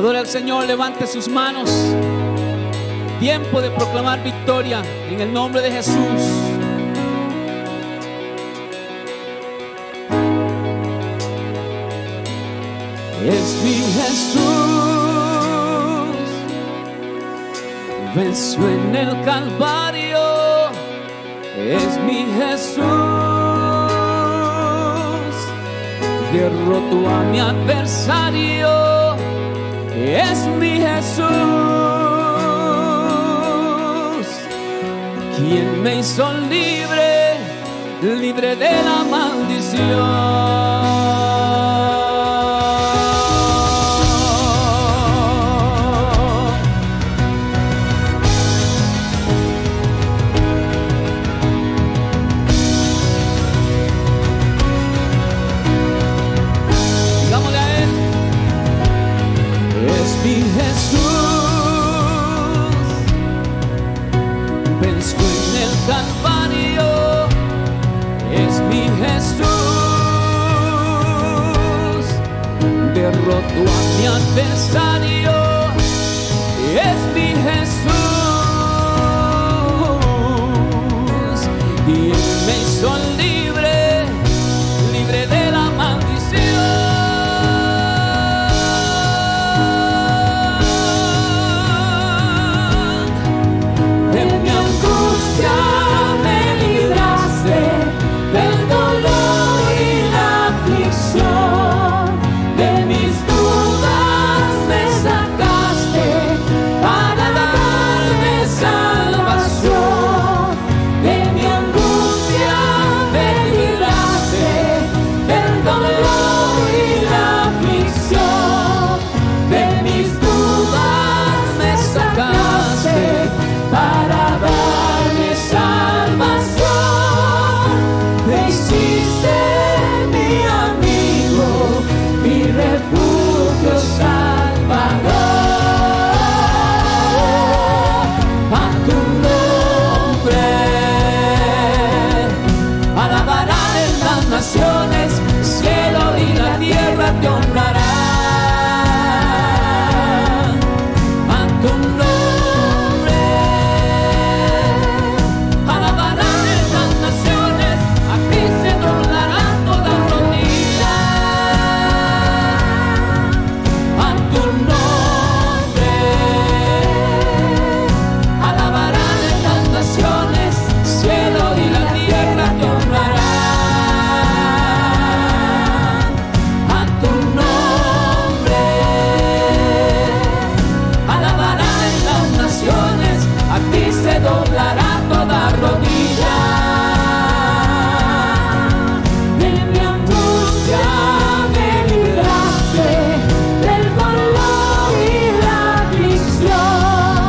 Adora al Señor, levante sus manos. Tiempo de proclamar victoria en el nombre de Jesús. Es mi Jesús, venció en el Calvario. Es mi Jesús, derrotó a mi adversario. Es mi Jesús, quien me hizo libre, libre de la maldición. Mi Jesús venció en el Calvario. Es mi Jesús, derrotó a mi adversario. Es mi Jesús, y Él me hizo libre, libre de la maldición. Cielo y la tierra te honrarán a tu nombre. Alabarán en las naciones, a ti se doblarán toda rodilla. A tu nombre. Alabarán en las naciones, cielo y la tierra te honrarán. Doblará toda rodilla. De mi angustia me libraste, del dolor y la aflicción.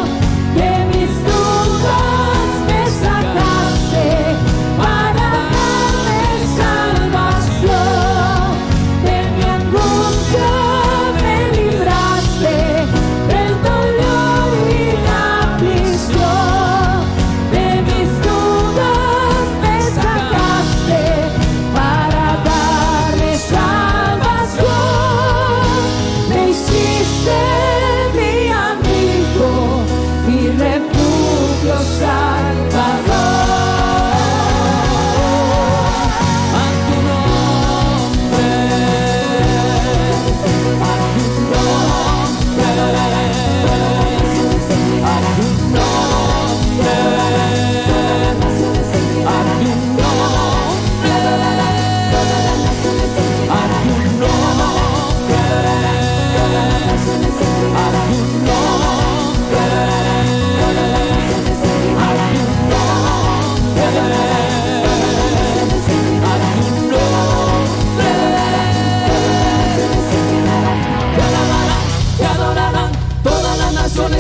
De mis dudas me sacaste para darme salvación. De mi angustia me libraste, del dolor y la aflicción.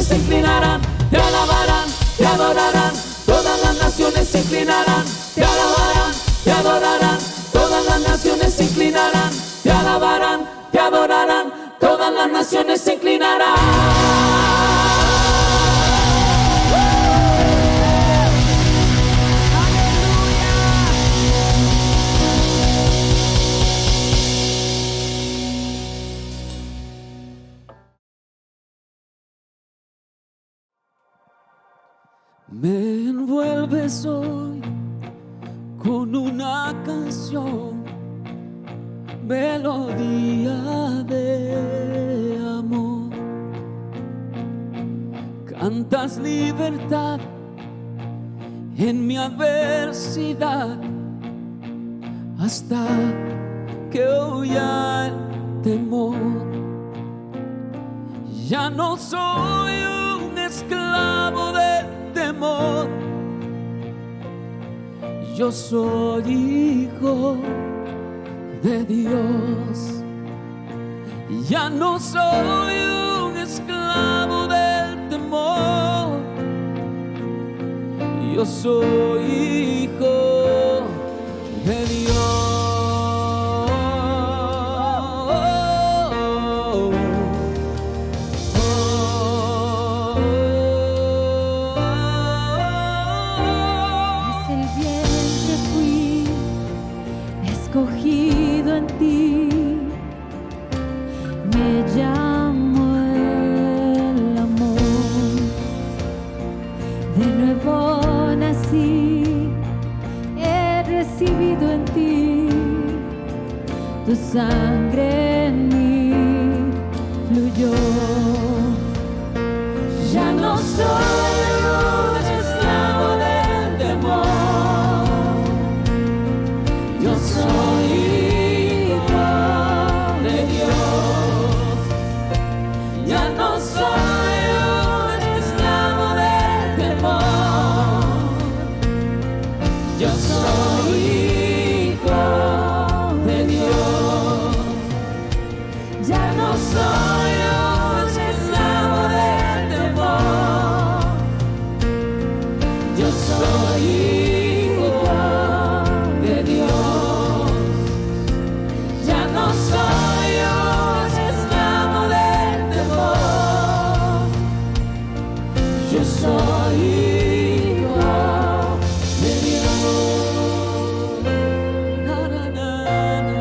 Se inclinarán, te alabarán, te adorarán, todas las naciones se inclinarán, te alabarán, te adorarán, todas las naciones se inclinarán, te alabarán, te adorarán, todas las naciones se inclinarán. Me envuelves hoy con una canción, melodía de amor. Cantas libertad en mi adversidad hasta que huya el temor. Ya no soy un esclavo del temor, yo soy hijo de Dios. Ya no soy un esclavo del temor, yo soy hijo de Dios. Escogido en ti, me llamo el amor. De nuevo nací, he recibido en ti, tu sangre en mí fluyó. Ya no soy un esclavo del temor, yo soy hijo de Dios. Ya no soy un esclavo del temor, yo soy hijo de Dios. Ya no soy un esclavo del temor, yo soy hijo de Dios. Ya no soy un esclavo del temor, yo soy hijo de Dios. Na, na, na, na.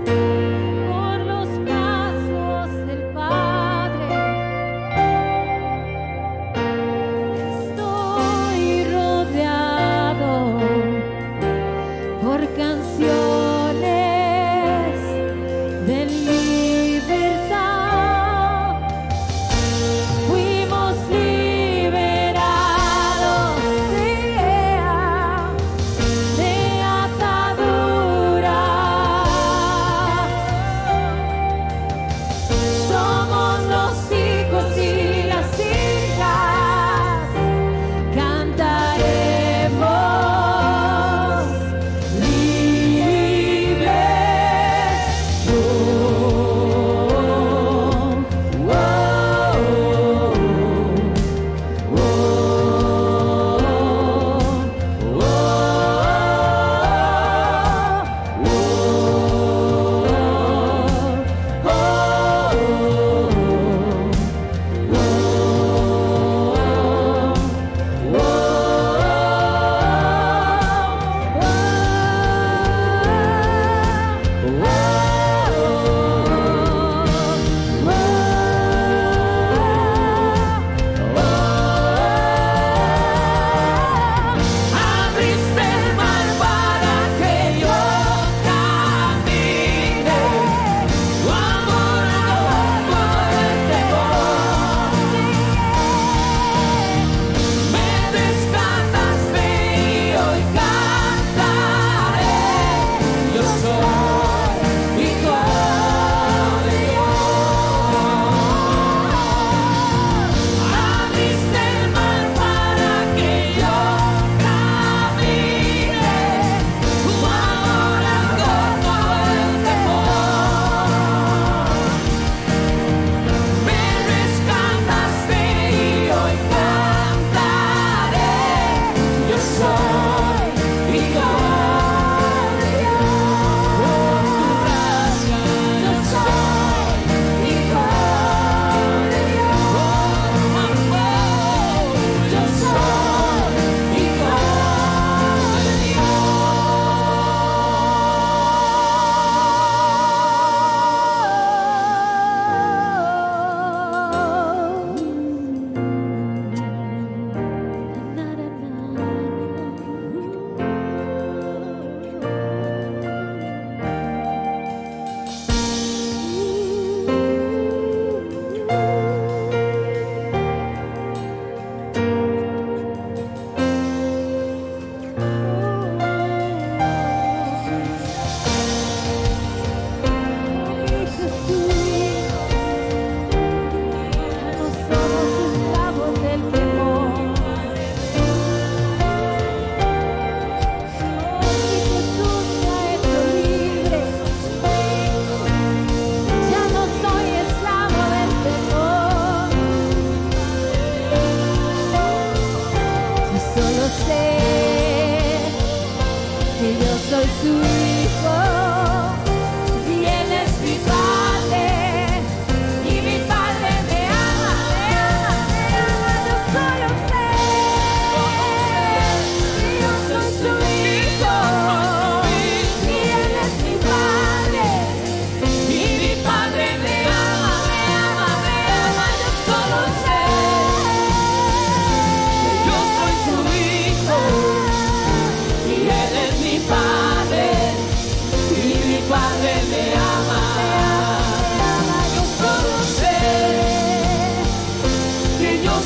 Por los pasos del Padre, estoy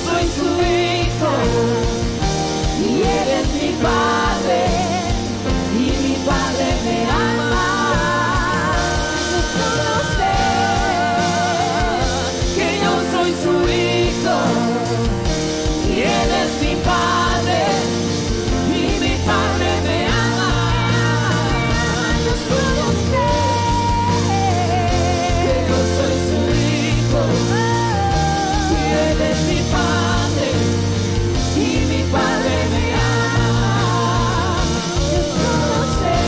soy su hijo y Él es mi Padre y mi Padre me ama. Yo solo sé que yo soy su hijo y Él es mi Padre y mi Padre me ama. Yo solo sé que yo soy su hijo y Él es mi Padre y mi Padre me ama. Yo solo sé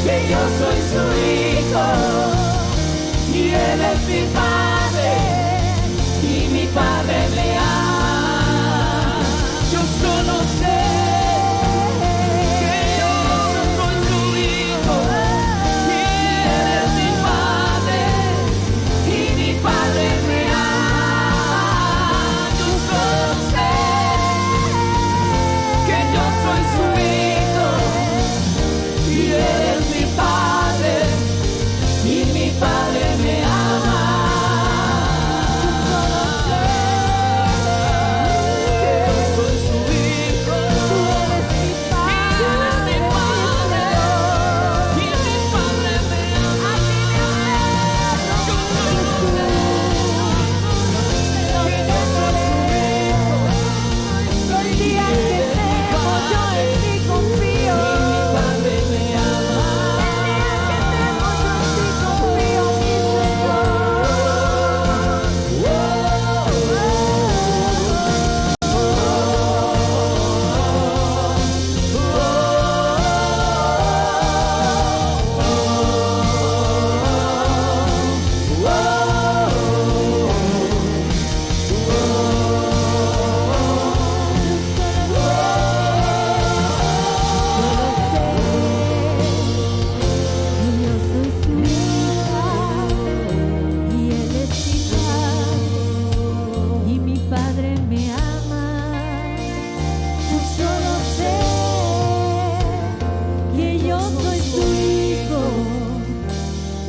que yo soy su hijo y Él es mi Padre y mi Padre me ama. Yo solo sé que yo soy su hijo y Él es mi Padre y mi Padre me ama. Yo solo sé que yo soy su hijo y Él es mi Padre y mi Padre me ama. Yo solo sé que yo soy su hijo y Él es mi Padre y mi Padre me ama. Yo solo sé que yo soy su hijo. El día que temo, yo en ti confío. Mi Padre me ama. El día que temo, yo en ti confío, mi Señor. Yo solo sé que yo soy su hijo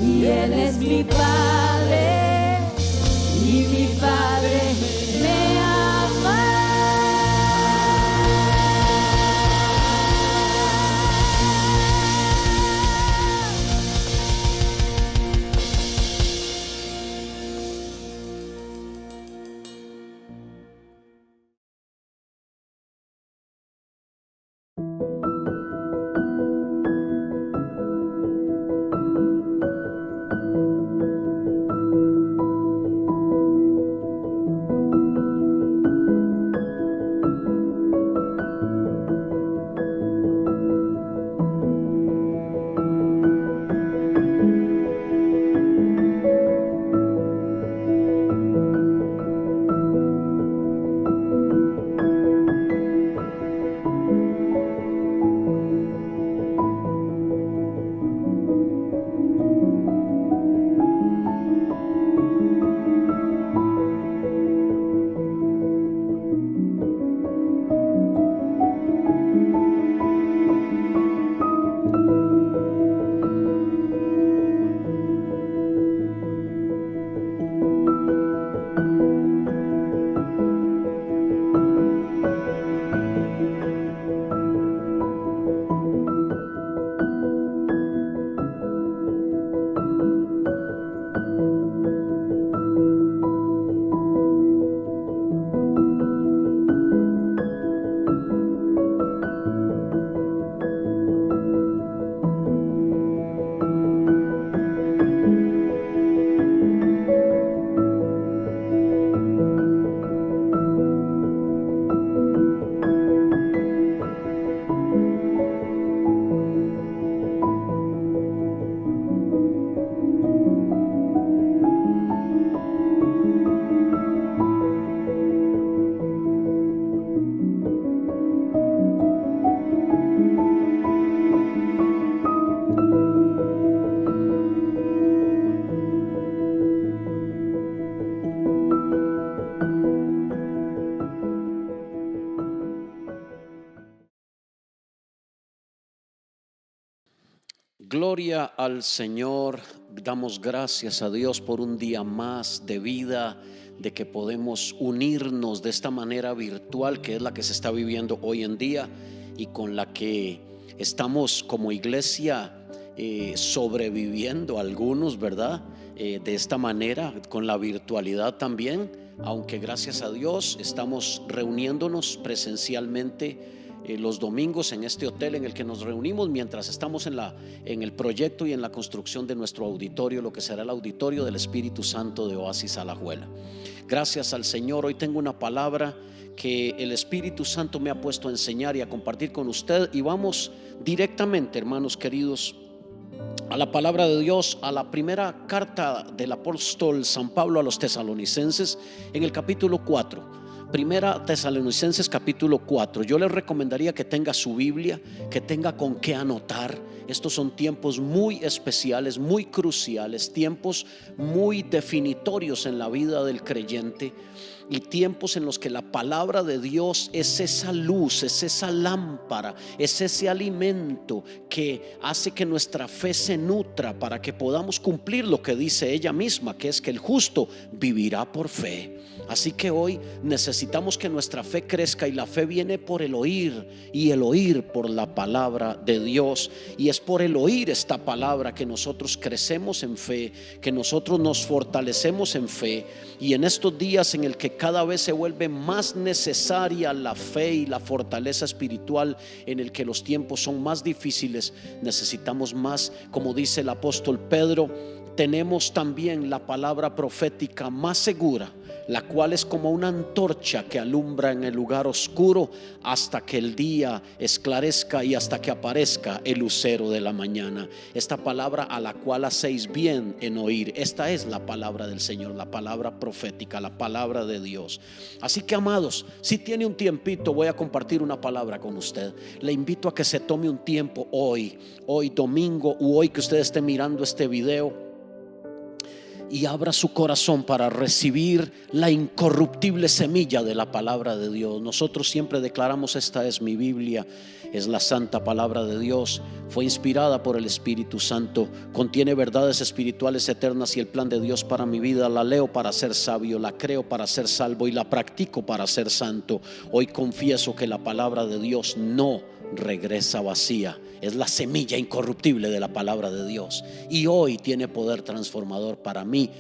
y Él es mi Padre y mi Padre me ama. Gloria al Señor, damos gracias a Dios por un día más de vida, de que podemos unirnos de esta manera virtual, que es la que se está viviendo hoy en día y con la que estamos como iglesia sobreviviendo algunos, ¿verdad? De esta manera, con la virtualidad también, aunque gracias a Dios estamos reuniéndonos presencialmente los domingos en este hotel en el que nos reunimos mientras estamos en el proyecto y en la construcción de nuestro auditorio, lo que será el auditorio del Espíritu Santo de Oasis Alajuela. Gracias al Señor. Hoy tengo una palabra que el Espíritu Santo me ha puesto a enseñar y a compartir con usted, y vamos directamente, hermanos queridos, a la palabra de Dios, a la primera carta del apóstol San Pablo a los tesalonicenses, en el capítulo 4. Primera Tesalonicenses capítulo 4. Yo les recomendaría que tenga su Biblia, que tenga con qué anotar. Estos son tiempos muy especiales, muy cruciales, tiempos muy definitorios en la vida del creyente, y tiempos en los que la palabra de Dios es esa luz, es esa lámpara, es ese alimento que hace que nuestra fe se nutra para que podamos cumplir lo que dice ella misma, que es que el justo vivirá por fe. Así que hoy necesitamos que nuestra fe crezca, y la fe viene por el oír, y el oír por la palabra de Dios. Y es por el oír esta palabra que nosotros crecemos en fe, que nosotros nos fortalecemos en fe. Y en estos días en el que cada vez se vuelve más necesaria la fe y la fortaleza espiritual, en el que los tiempos son más difíciles, necesitamos más, como dice el apóstol Pedro, tenemos también la palabra profética más segura, la cual es como una antorcha que alumbra en el lugar oscuro hasta que el día esclarezca y hasta que aparezca el lucero de la mañana. Esta palabra a la cual hacéis bien en oír, esta es la palabra del Señor, la palabra profética, la palabra de Dios. Así que, amados, si tiene un tiempito, voy a compartir una palabra con usted. Le invito a que se tome un tiempo hoy domingo, u hoy que usted esté mirando este video, y abra su corazón para recibir la incorruptible semilla de la palabra de Dios. Nosotros siempre declaramos: esta es mi Biblia, es la santa palabra de Dios, fue inspirada por el Espíritu Santo, contiene verdades espirituales eternas y el plan de Dios para mi vida. La leo para ser sabio, la creo para ser salvo y la practico para ser santo. Hoy confieso que la palabra de Dios no regresa vacía, es la semilla incorruptible de la palabra de Dios, y hoy tiene poder transformador para mí.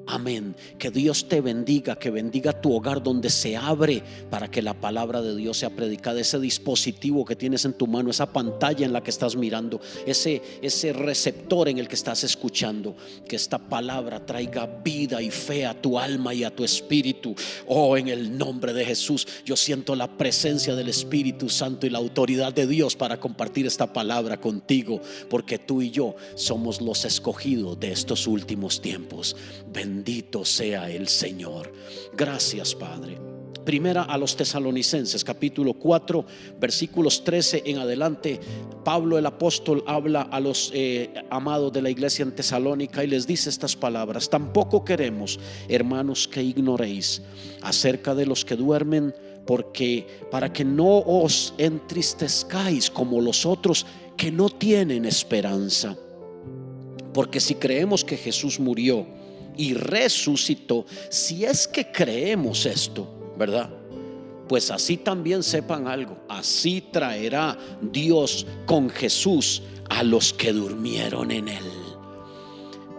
Amén. Que Dios te bendiga, que bendiga tu hogar donde se abre para que la palabra de Dios sea predicada. Ese dispositivo que tienes en tu mano, esa pantalla en la que estás mirando, ese receptor en el que estás escuchando, que esta palabra traiga vida y fe a tu alma y a tu espíritu. Oh, en el nombre de Jesús, yo siento la presencia del Espíritu Santo y la autoridad de Dios para compartir esta palabra contigo, porque tú y yo somos los escogidos de estos últimos tiempos. Bendito sea el Señor. Gracias, Padre. Primera a los tesalonicenses capítulo 4 versículos 13 en adelante. Pablo el apóstol habla a los amados de la iglesia en Tesalónica y les dice estas palabras: tampoco queremos, hermanos, que ignoréis acerca de los que duermen, porque para que no os entristezcáis como los otros que no tienen esperanza. Porque si creemos que Jesús murió y resucitó, si es que creemos esto, ¿verdad? Pues así también sepan algo: así traerá Dios con Jesús a los que durmieron en él.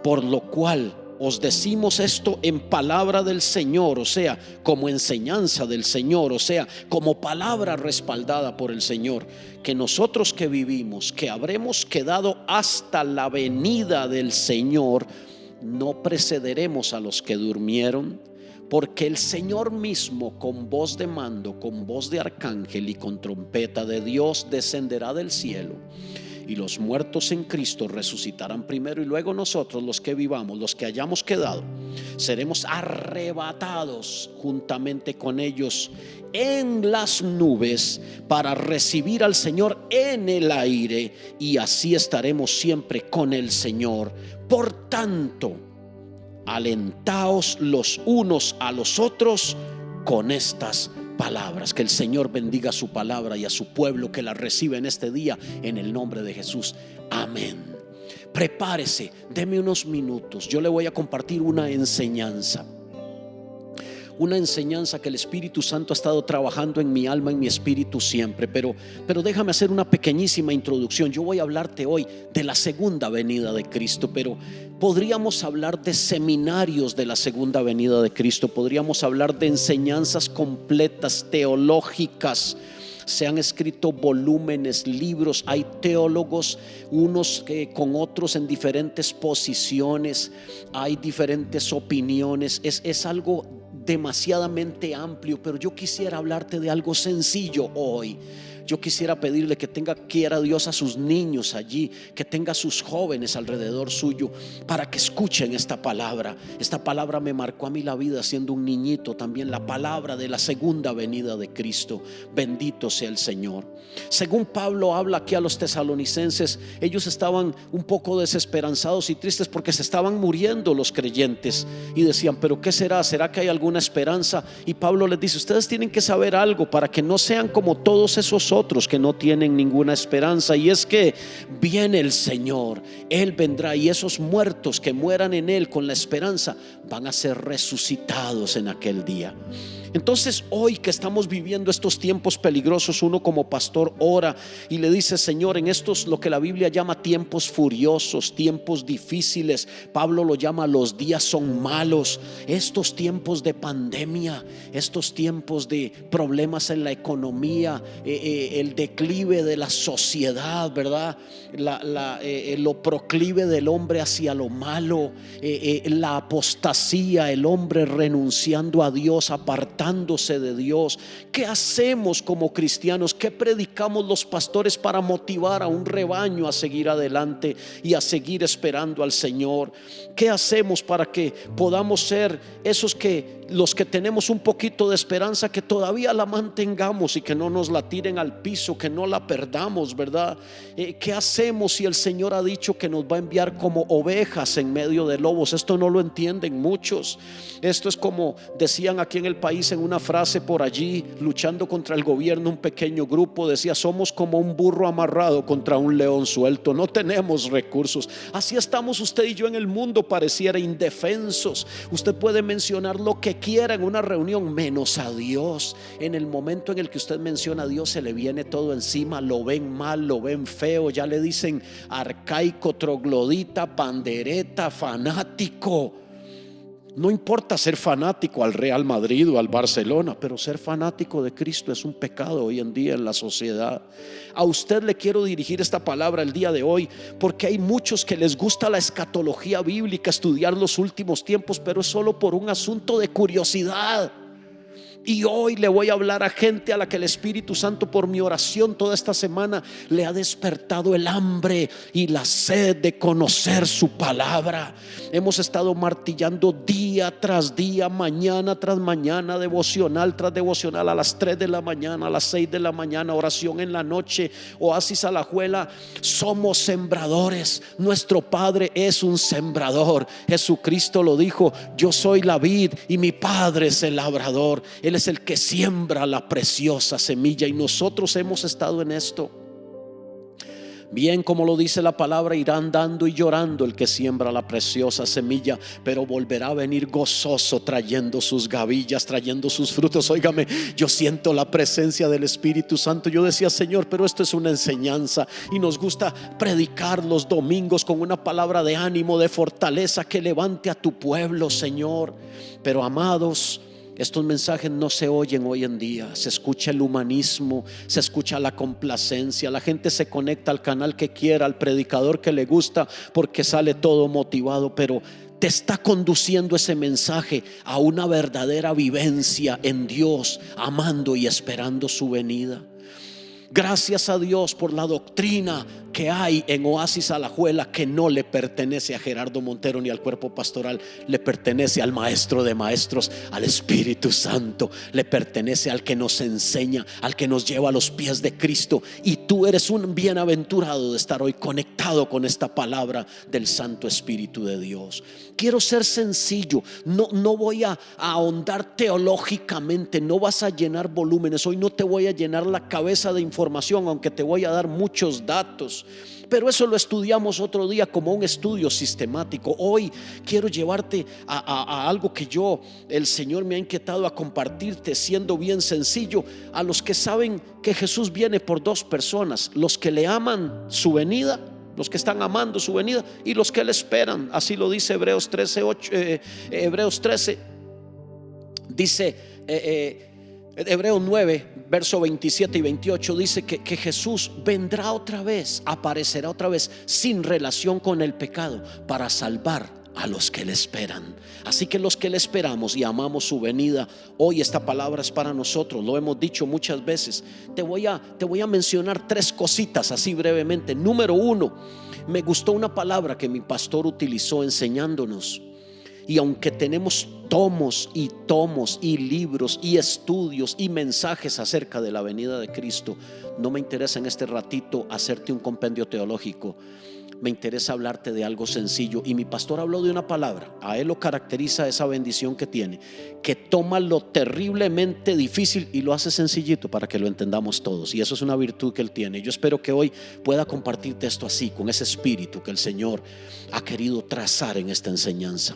Por lo cual os decimos esto en palabra del Señor, o sea, como enseñanza del Señor, o sea, como palabra respaldada por el Señor, que nosotros que vivimos, que habremos quedado hasta la venida del Señor, no precederemos a los que durmieron, porque el Señor mismo, con voz de mando, con voz de arcángel y con trompeta de Dios, descenderá del cielo, y los muertos en Cristo resucitarán primero, y luego nosotros, los que vivamos, los que hayamos quedado, seremos arrebatados juntamente con ellos en las nubes para recibir al Señor en el aire, y así estaremos siempre con el Señor. Por tanto, alentaos los unos a los otros con estas palabras. Que el Señor bendiga su palabra y a su pueblo que la recibe en este día, en el nombre de Jesús. Amén. Prepárese, deme unos minutos, yo le voy a compartir una enseñanza. una enseñanza que el Espíritu Santo ha estado trabajando en mi alma, en mi espíritu siempre. Pero déjame hacer una pequeñísima introducción. Yo voy a hablarte hoy de la segunda venida de Cristo, pero podríamos hablar de seminarios de la segunda venida de Cristo. Podríamos hablar de enseñanzas completas, teológicas. Se han escrito volúmenes, libros. Hay teólogos, unos con otros en diferentes posiciones. Hay diferentes opiniones. Es algo demasiadamente amplio, pero yo quisiera hablarte de algo sencillo hoy. Yo quisiera pedirle que quiera Dios a sus niños allí, que tenga a sus jóvenes alrededor suyo, para que escuchen esta palabra. Esta palabra me marcó a mí la vida siendo un niñito también, la palabra de la segunda venida de Cristo. Bendito sea el Señor. Según Pablo habla aquí a los tesalonicenses, ellos estaban un poco desesperanzados y tristes porque se estaban muriendo los creyentes y decían, pero ¿qué será? ¿Será que hay alguna esperanza? Y Pablo les dice, ustedes tienen que saber algo para que no sean como todos esos otros que no tienen ninguna esperanza, y es que viene el Señor, Él vendrá, y esos muertos que mueran en Él con la esperanza van a ser resucitados en aquel día. Entonces hoy que estamos viviendo estos tiempos peligrosos, uno como pastor ora y le dice, Señor, en estos lo que la Biblia llama tiempos furiosos, tiempos difíciles, Pablo lo llama los días son malos, estos tiempos de pandemia, estos tiempos de problemas en la economía, el declive de la sociedad, ¿verdad? Lo proclive del hombre hacia lo malo, la apostasía, el hombre renunciando a Dios, apartándose de Dios. ¿Qué hacemos como cristianos? ¿Qué predicamos los pastores para motivar a un rebaño a seguir adelante y a seguir esperando al Señor? ¿Qué hacemos para que podamos ser esos los que tenemos un poquito de esperanza, que todavía la mantengamos y que no nos la tiren al piso, que no la perdamos, ¿verdad? ¿Qué hacemos si el Señor ha dicho que nos va a enviar como ovejas en medio de lobos? Esto no lo entienden muchos. Esto es como decían aquí en el país en una frase por allí, luchando contra el gobierno, un pequeño grupo decía, somos como un burro amarrado contra un león suelto, no tenemos recursos. Así estamos usted y yo en el mundo, pareciera indefensos. Usted puede mencionar lo que quiera en una reunión menos a Dios. En el momento en el que usted menciona a Dios, se le viene todo encima, lo ven mal, lo ven feo, ya le dicen arcaico, troglodita, pandereta, fanático. No importa ser fanático al Real Madrid o al Barcelona, pero ser fanático de Cristo es un pecado hoy en día en la sociedad. A usted le quiero dirigir esta palabra el día de hoy, porque hay muchos que les gusta la escatología bíblica, estudiar los últimos tiempos, pero es solo por un asunto de curiosidad. Y hoy le voy a hablar a gente a la que el Espíritu Santo, por mi oración toda esta semana, le ha despertado el hambre y la sed de conocer su palabra. Hemos estado martillando día tras día, mañana tras mañana, devocional tras devocional, a las 3 de la mañana, a las 6 de la mañana, oración en la noche, Oasis Alajuela. Somos sembradores, nuestro Padre es un sembrador. Jesucristo lo dijo, yo soy la vid y mi Padre es el labrador. Él es el que siembra la preciosa semilla, y nosotros hemos estado en esto. Bien, como lo dice la palabra, irá andando y llorando el que siembra la preciosa semilla, pero volverá a venir gozoso, trayendo sus gavillas, trayendo sus frutos. Óigame, yo siento la presencia del Espíritu Santo. Yo decía, Señor, pero esto es una enseñanza y nos gusta predicar los domingos con una palabra de ánimo, de fortaleza, que levante a tu pueblo, Señor. Pero amados, estos mensajes no se oyen hoy en día. Se escucha el humanismo, se escucha la complacencia. La gente se conecta al canal que quiera, al predicador que le gusta, porque sale todo motivado. Pero ¿te está conduciendo ese mensaje a una verdadera vivencia en Dios, amando y esperando su venida? Gracias a Dios por la doctrina que hay en Oasis Alajuela, que no le pertenece a Gerardo Montero ni al cuerpo pastoral, le pertenece al Maestro de Maestros, al Espíritu Santo, le pertenece al que nos enseña, al que nos lleva a los pies de Cristo. Y tú eres un bienaventurado de estar hoy conectado con esta palabra del Santo Espíritu de Dios. Quiero ser sencillo, no voy a ahondar teológicamente, no vas a llenar volúmenes. Hoy no te voy a llenar la cabeza de información, aunque te voy a dar muchos datos. hermanos. Pero eso lo estudiamos otro día como un estudio sistemático. Hoy quiero llevarte a algo que el Señor me ha inquietado a compartirte, siendo bien sencillo. A los que saben que Jesús viene por dos personas: los que le aman su venida, los que están amando su venida, y los que le esperan. Así lo dice Hebreos 13. Dice Hebreos 9, verso 27 y 28, dice que Jesús vendrá otra vez, aparecerá otra vez, sin relación con el pecado, para salvar a los que le esperan. Así que los que le esperamos y amamos su venida, hoy esta palabra es para nosotros. Lo hemos dicho muchas veces. Te voy a mencionar tres cositas así brevemente. Número uno, me gustó una palabra que mi pastor utilizó enseñándonos. Y aunque tenemos tomos y libros y estudios y mensajes acerca de la venida de Cristo, no me interesa en este ratito hacerte un compendio teológico. Me interesa hablarte de algo sencillo. Y mi pastor habló de una palabra. A él lo caracteriza esa bendición que tiene, que toma lo terriblemente difícil y lo hace sencillito para que lo entendamos todos. Y eso es una virtud que él tiene. Yo espero que hoy pueda compartirte esto así, con ese espíritu que el Señor ha querido trazar en esta enseñanza.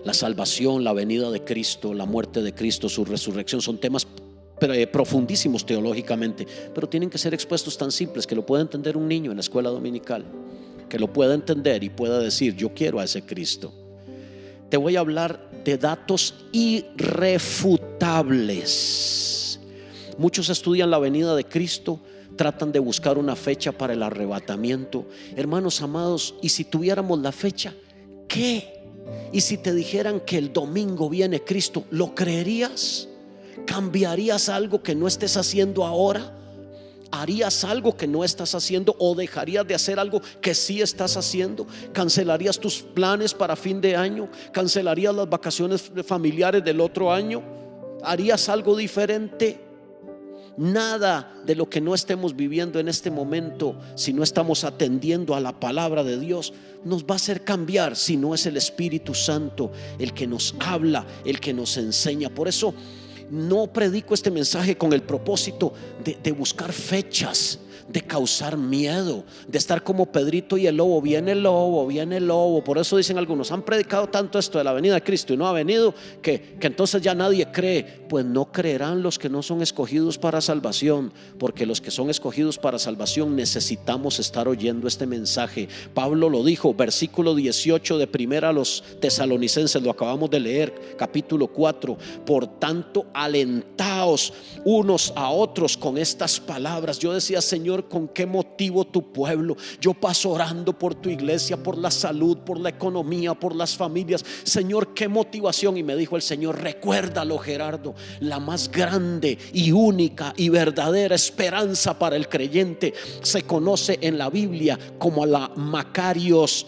La salvación, la venida de Cristo, la muerte de Cristo, su resurrección, son temas profundísimos teológicamente, pero tienen que ser expuestos tan simples que lo pueda entender un niño en la escuela dominical, que lo pueda entender y pueda decir: yo quiero a ese Cristo. Te voy a hablar de datos irrefutables. Muchos estudian la venida de Cristo, tratan de buscar una fecha para el arrebatamiento. Hermanos amados, ¿y si tuviéramos la fecha? ¿Qué? ¿Y si te dijeran que el domingo viene Cristo? ¿Lo creerías? ¿Cambiarías algo que no estés haciendo ahora? ¿Harías algo que no estás haciendo o dejarías de hacer algo que sí estás haciendo? ¿Cancelarías tus planes para fin de año? ¿Cancelarías las vacaciones familiares del otro año? ¿Harías algo diferente? Nada de lo que no estemos viviendo en este momento, si no estamos atendiendo a la palabra de Dios, nos va a hacer cambiar, si no es el Espíritu Santo el que nos habla, el que nos enseña. Por eso no predico este mensaje con el propósito de buscar fechas, de causar miedo, de estar como Pedrito y el lobo. Viene el lobo, viene el lobo. Por eso dicen algunos: han predicado tanto esto de la venida de Cristo y no ha venido, que entonces ya nadie cree. Pues no creerán los que no son escogidos para salvación, porque los que son escogidos para salvación necesitamos estar oyendo este mensaje. Pablo lo dijo, versículo 18 de primera a los Tesalonicenses, lo acabamos de leer, capítulo 4. Por tanto, alentaos unos a otros con estas palabras. Yo decía: Señor, ¿con qué motivo tu pueblo? Yo paso orando por tu iglesia, por la salud, por la economía, por las familias. Señor, ¿qué motivación? Y me dijo el Señor: recuérdalo, Gerardo, la más grande y única y verdadera esperanza para el creyente se conoce en la Biblia como la Macarios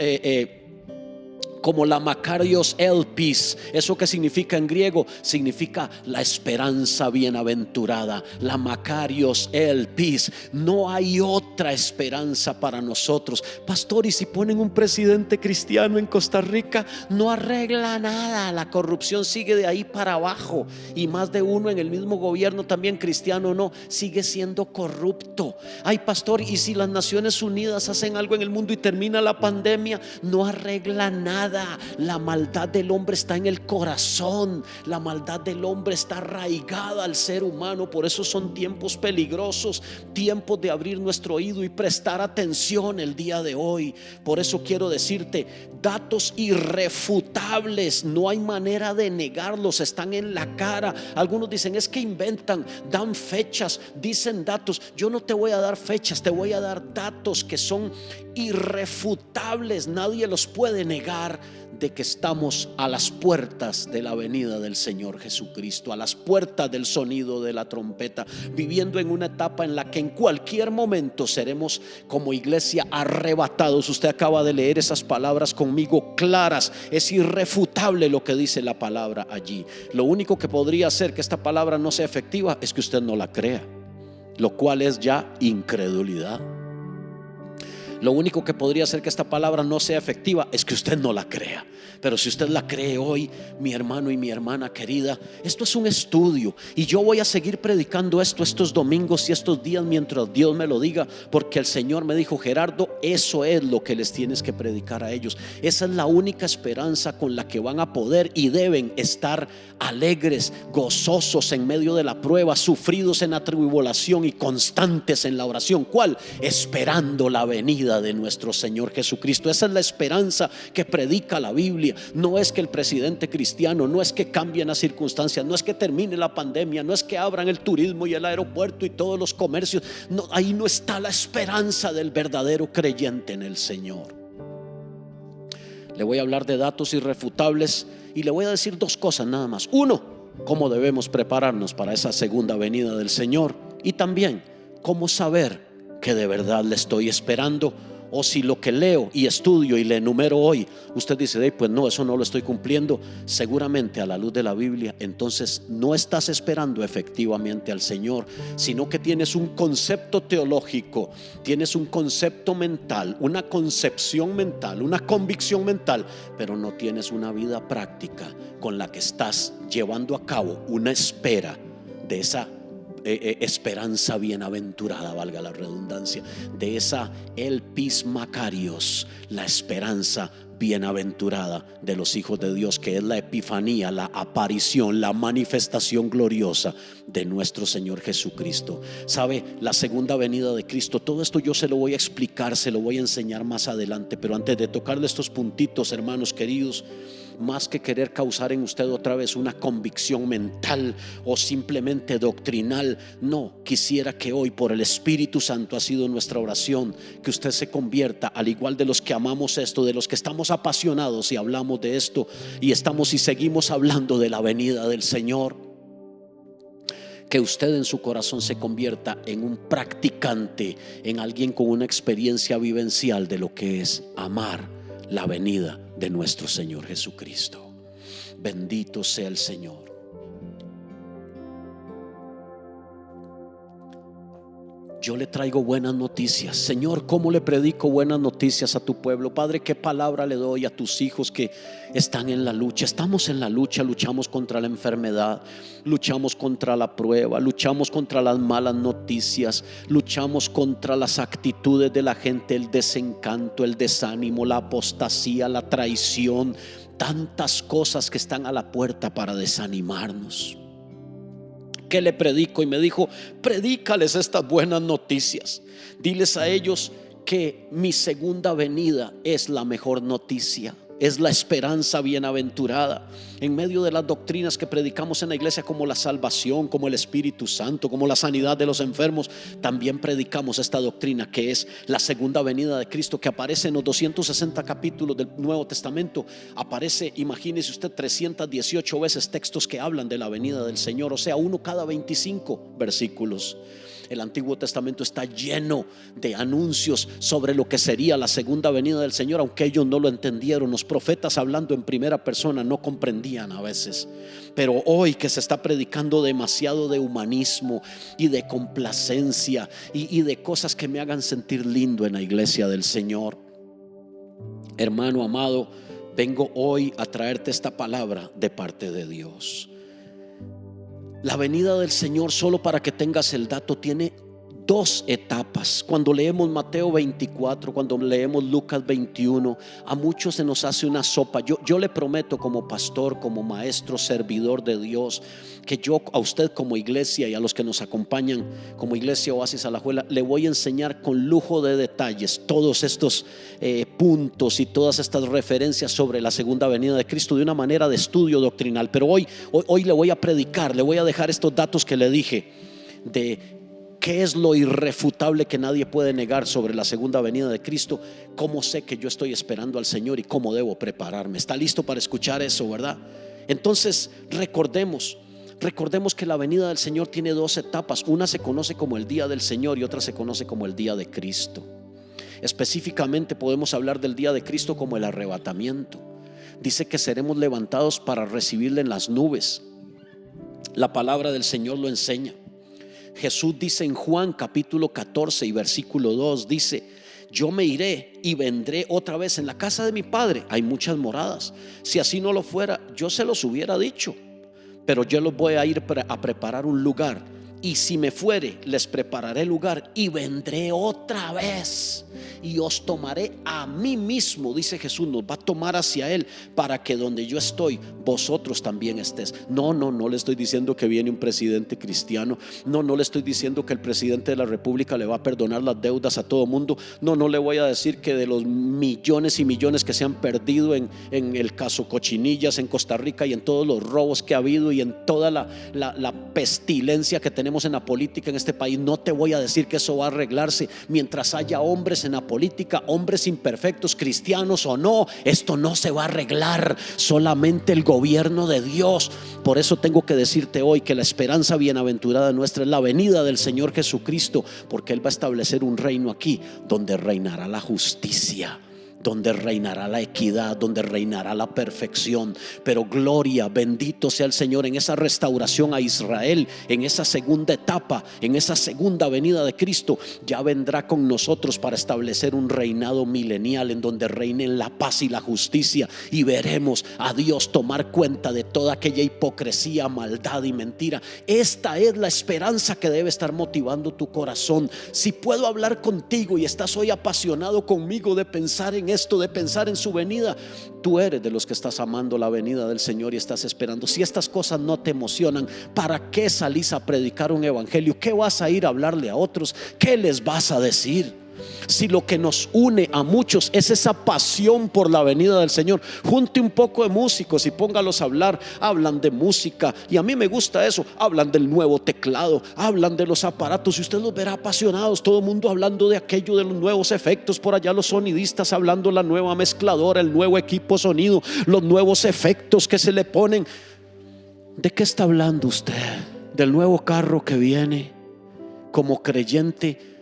Elpis. ¿Eso qué significa en griego? Significa la esperanza bienaventurada, la Macarios Elpis. No hay otra esperanza para nosotros. Pastor, ¿y si ponen un presidente cristiano en Costa Rica? No arregla nada, la corrupción sigue de ahí para abajo, y más de uno en el mismo gobierno, también cristiano, no, sigue siendo corrupto. Ay, pastor, ¿y si las Naciones Unidas hacen algo en el mundo y termina la pandemia? No arregla nada. La maldad del hombre está en el corazón, la maldad del hombre está arraigada al ser humano. Por eso son tiempos peligrosos, tiempos de abrir nuestro oído y prestar atención el día de hoy. Por eso quiero decirte, datos irrefutables, no hay manera de negarlos, están en la cara. Algunos dicen: es que inventan, dan fechas, dicen datos. Yo no te voy a dar fechas, te voy a dar datos que son irrefutables, nadie los puede negar, de que estamos a las puertas de la venida del Señor Jesucristo, a las puertas del sonido de la trompeta, viviendo en una etapa en la que en cualquier momento seremos como iglesia arrebatados. Usted acaba de leer esas palabras conmigo claras, es irrefutable lo que dice la palabra allí. Lo único que podría hacer que esta palabra no sea efectiva es que usted no la crea, lo cual es ya incredulidad. Lo único que podría hacer que esta palabra no sea efectiva es que usted no la crea. Pero si usted la cree hoy, mi hermano y mi hermana querida, esto es un estudio y yo voy a seguir predicando esto estos domingos y estos días mientras Dios me lo diga, porque el Señor me dijo: Gerardo, eso es lo que les tienes que predicar a ellos. Esa es la única esperanza con la que van a poder y deben estar alegres, gozosos en medio de la prueba, sufridos en la tribulación y constantes en la oración. ¿Cuál? Esperando la venida de nuestro Señor Jesucristo. Esa es la esperanza que predica la Biblia. No es que el presidente cristiano, no es que cambien las circunstancias, no es que termine la pandemia, no es que abran el turismo y el aeropuerto y todos los comercios. No, ahí no está la esperanza del verdadero creyente en el Señor. Le voy a hablar de datos irrefutables y le voy a decir dos cosas nada más. Uno, cómo debemos prepararnos para esa segunda venida del Señor, y también cómo saber que de verdad le estoy esperando. O si lo que leo y estudio y le enumero hoy, usted dice: pues no, eso no lo estoy cumpliendo. Seguramente a la luz de la Biblia, entonces no estás esperando efectivamente al Señor, sino que tienes un concepto teológico, tienes un concepto mental, una concepción mental, una convicción mental, pero no tienes una vida práctica con la que estás llevando a cabo una espera de esa esperanza bienaventurada, valga la redundancia, de esa elpis Makarios, la esperanza bienaventurada de los hijos de Dios, que es la epifanía, la aparición, la manifestación gloriosa de nuestro Señor Jesucristo. Sabe, la segunda venida de Cristo, todo esto yo se lo voy a explicar, se lo voy a enseñar más adelante, pero antes de tocarle estos puntitos, hermanos queridos, más que querer causar en usted otra vez una convicción mental o simplemente doctrinal, no, quisiera que hoy, por el Espíritu Santo, ha sido nuestra oración, que usted se convierta, al igual de los que amamos esto, de los que estamos apasionados y hablamos de esto y estamos y seguimos hablando de la venida del Señor, que usted en su corazón se convierta en un practicante, en alguien con una experiencia vivencial de lo que es amar la venida de nuestro Señor Jesucristo. Bendito sea el Señor. Yo le traigo buenas noticias. Señor, ¿cómo le predico buenas noticias a tu pueblo? Padre, ¿qué palabra le doy a tus hijos que están en la lucha? Estamos en la lucha, luchamos contra la enfermedad, luchamos contra la prueba, luchamos contra las malas noticias, luchamos contra las actitudes de la gente, el desencanto, el desánimo, la apostasía, la traición, tantas cosas que están a la puerta para desanimarnos. ¿Qué le predico? Y me dijo: predícales estas buenas noticias. Diles a ellos que mi segunda venida es la mejor noticia, es la esperanza bienaventurada. En medio de las doctrinas que predicamos en la iglesia, como la salvación, como el Espíritu Santo, como la sanidad de los enfermos, también predicamos esta doctrina que es la segunda venida de Cristo, que aparece en los 260 capítulos del Nuevo Testamento. Aparece, imagínese usted, 318 veces textos que hablan de la venida del Señor, o sea, uno cada 25 versículos. El Antiguo Testamento está lleno de anuncios sobre lo que sería la segunda venida del Señor, aunque ellos no lo entendieron. Los profetas, hablando en primera persona, no comprendían a veces. Pero hoy que se está predicando demasiado de humanismo y de complacencia y de cosas que me hagan sentir lindo en la iglesia del Señor, hermano amado, vengo hoy a traerte esta palabra de parte de Dios. La venida del Señor, solo para que tengas el dato, tiene dos etapas. Cuando leemos Mateo 24, cuando leemos Lucas 21, a muchos se nos hace una sopa. Yo le prometo, como pastor, como maestro, servidor de Dios, que yo a usted como iglesia y a los que nos acompañan como iglesia Oasis Alajuela, le voy a enseñar con lujo de detalles todos estos puntos y todas estas referencias sobre la segunda venida de Cristo de una manera de estudio doctrinal. Pero hoy le voy a predicar, le voy a dejar estos datos que le dije de qué es lo irrefutable que nadie puede negar sobre la segunda venida de Cristo. Cómo sé que yo estoy esperando al Señor y cómo debo prepararme. ¿Está listo para escuchar eso, verdad? Entonces recordemos que la venida del Señor tiene dos etapas. Una se conoce como el día del Señor y otra se conoce como el día de Cristo. Específicamente podemos hablar del día de Cristo como el arrebatamiento. Dice que seremos levantados para recibirle en las nubes. La palabra del Señor lo enseña. Jesús dice en Juan capítulo 14 y versículo 2, dice: yo me iré y vendré otra vez. En la casa de mi Padre hay muchas moradas. Si así no lo fuera, yo se los hubiera dicho, pero yo los voy a ir a preparar un lugar. Y si me fuere, les prepararé lugar y vendré otra vez y os tomaré a mí mismo, dice Jesús, nos va a tomar hacia Él, para que donde yo estoy, vosotros también estés. No le estoy diciendo que viene un presidente cristiano. No le estoy diciendo que el presidente de la República le va a perdonar las deudas a todo mundo. No le voy a decir que de los millones y millones que se han perdido en el caso Cochinillas en Costa Rica y en todos los robos que ha habido y en toda la pestilencia que tenemos en la política en este país, no te voy a decir que eso va a arreglarse mientras haya hombres en la política, hombres imperfectos, cristianos o no. Esto no se va a arreglar, solamente el gobierno de Dios. Por eso tengo que decirte hoy que la esperanza bienaventurada nuestra es la venida del Señor Jesucristo, porque Él va a establecer un reino aquí donde reinará la justicia, donde reinará la equidad, donde reinará la perfección. Pero gloria, bendito sea el Señor en esa restauración a Israel, en esa segunda etapa, en esa segunda venida de Cristo. Ya vendrá con nosotros para establecer un reinado milenial en donde reinen la paz y la justicia, y veremos a Dios tomar cuenta de toda aquella hipocresía, maldad y mentira. Esta es la esperanza que debe estar motivando tu corazón. Si puedo hablar contigo y estás hoy apasionado conmigo de pensar en esto, de pensar en su venida, tú eres de los que estás amando la venida del Señor y estás esperando. Si estas cosas no te emocionan, ¿para qué salís a predicar un evangelio? ¿Qué vas a ir a hablarle a otros? ¿Qué les vas a decir? Si lo que nos une a muchos es esa pasión por la venida del Señor, junte un poco de músicos y póngalos a hablar. Hablan de música y a mí me gusta eso. Hablan del nuevo teclado, hablan de los aparatos y usted los verá apasionados. Todo el mundo hablando de aquello, de los nuevos efectos. Por allá los sonidistas hablando la nueva mezcladora, el nuevo equipo sonido, los nuevos efectos que se le ponen. ¿De qué está hablando usted? ¿Del nuevo carro que viene? Como creyente,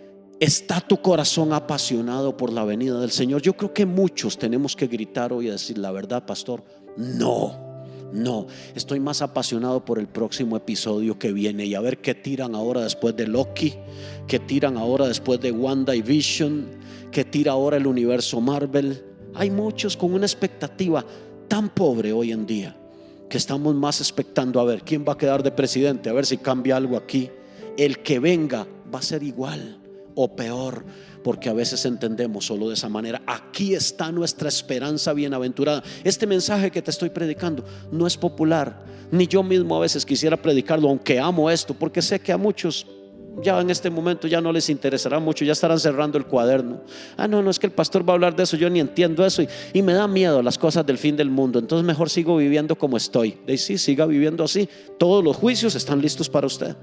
¿está tu corazón apasionado por la venida del Señor? Yo creo que muchos tenemos que gritar hoy y decir: la verdad, pastor, no, estoy más apasionado por el próximo episodio que viene, y a ver qué tiran ahora después de Loki, qué tiran ahora después de WandaVision, qué tira ahora el universo Marvel. Hay muchos con una expectativa tan pobre hoy en día que estamos más expectando a ver quién va a quedar de presidente, a ver si cambia algo aquí. El que venga va a ser igual o peor, porque a veces entendemos solo de esa manera. Aquí está nuestra esperanza bienaventurada. Este mensaje que te estoy predicando no es popular, ni yo mismo a veces quisiera predicarlo, aunque amo esto, porque sé que a muchos ya en este momento ya no les interesará mucho, ya estarán cerrando el cuaderno. No, es que el pastor va a hablar de eso, yo ni entiendo eso y me da miedo las cosas del fin del mundo, entonces mejor sigo viviendo como estoy. Y sí, siga viviendo así, todos los juicios están listos para usted.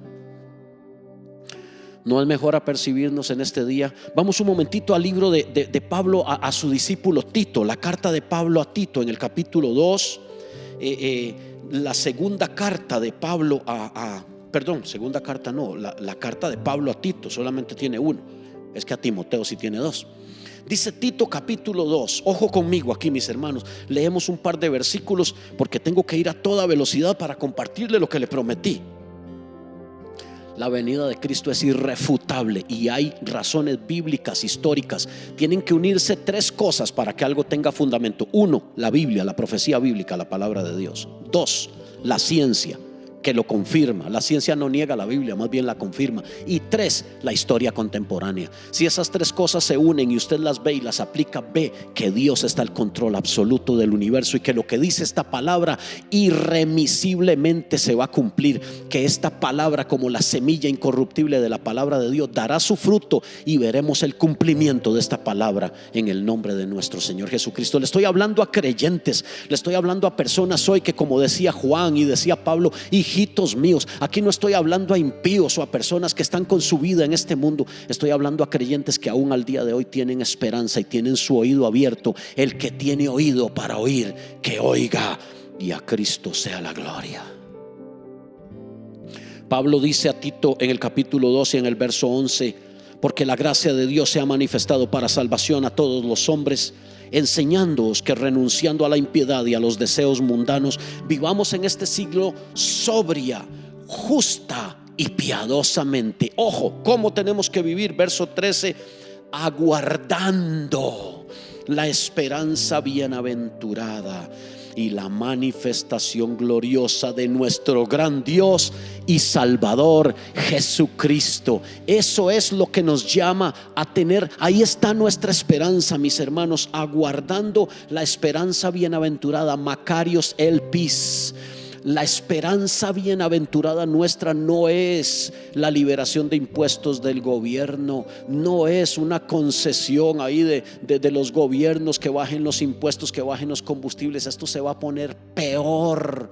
¿No es mejor apercibirnos en este día? Vamos un momentito al libro de Pablo a su discípulo Tito, la carta de Pablo a Tito en el capítulo 2, la segunda carta de Pablo segunda carta no, la carta de Pablo a Tito solamente tiene uno, es que a Timoteo sí tiene dos. Dice Tito capítulo 2, ojo conmigo aquí mis hermanos, leemos un par de versículos porque tengo que ir a toda velocidad para compartirle lo que le prometí. La venida de Cristo es irrefutable y hay razones bíblicas, históricas. Tienen que unirse tres cosas para que algo tenga fundamento. Uno, la Biblia, la profecía bíblica, la palabra de Dios. Dos, la ciencia, que lo confirma. La ciencia no niega la Biblia, más bien la confirma. Y tres, la historia contemporánea. Si esas tres cosas se unen y usted las ve y las aplica, ve que Dios está al control absoluto del universo y que lo que dice esta palabra irremisiblemente se va a cumplir. Que esta palabra, como la semilla incorruptible de la palabra de Dios, dará su fruto y veremos el cumplimiento de esta palabra en el nombre de nuestro Señor Jesucristo. Le estoy hablando a creyentes, le estoy hablando a personas hoy que, como decía Juan y decía Pablo, hijitos míos. Aquí no estoy hablando a impíos o a personas que están con su vida en este mundo. Estoy hablando a creyentes que aún al día de hoy tienen esperanza y tienen su oído abierto. El que tiene oído para oír, que oiga, y a Cristo sea la gloria. Pablo dice a Tito en el capítulo 12 en el verso 11: porque la gracia de Dios se ha manifestado para salvación a todos los hombres, enseñándoos que renunciando a la impiedad y a los deseos mundanos, vivamos en este siglo sobria, justa y piadosamente. Ojo, ¿cómo tenemos que vivir? Verso 13: aguardando la esperanza bienaventurada y la manifestación gloriosa de nuestro gran Dios y Salvador Jesucristo. Eso es lo que nos llama a tener. Ahí está nuestra esperanza, mis hermanos, aguardando la esperanza bienaventurada. Macarios elpis. La esperanza bienaventurada nuestra no es la liberación de impuestos del gobierno, no es una concesión ahí de los gobiernos, que bajen los impuestos, que bajen los combustibles. Esto se va a poner peor.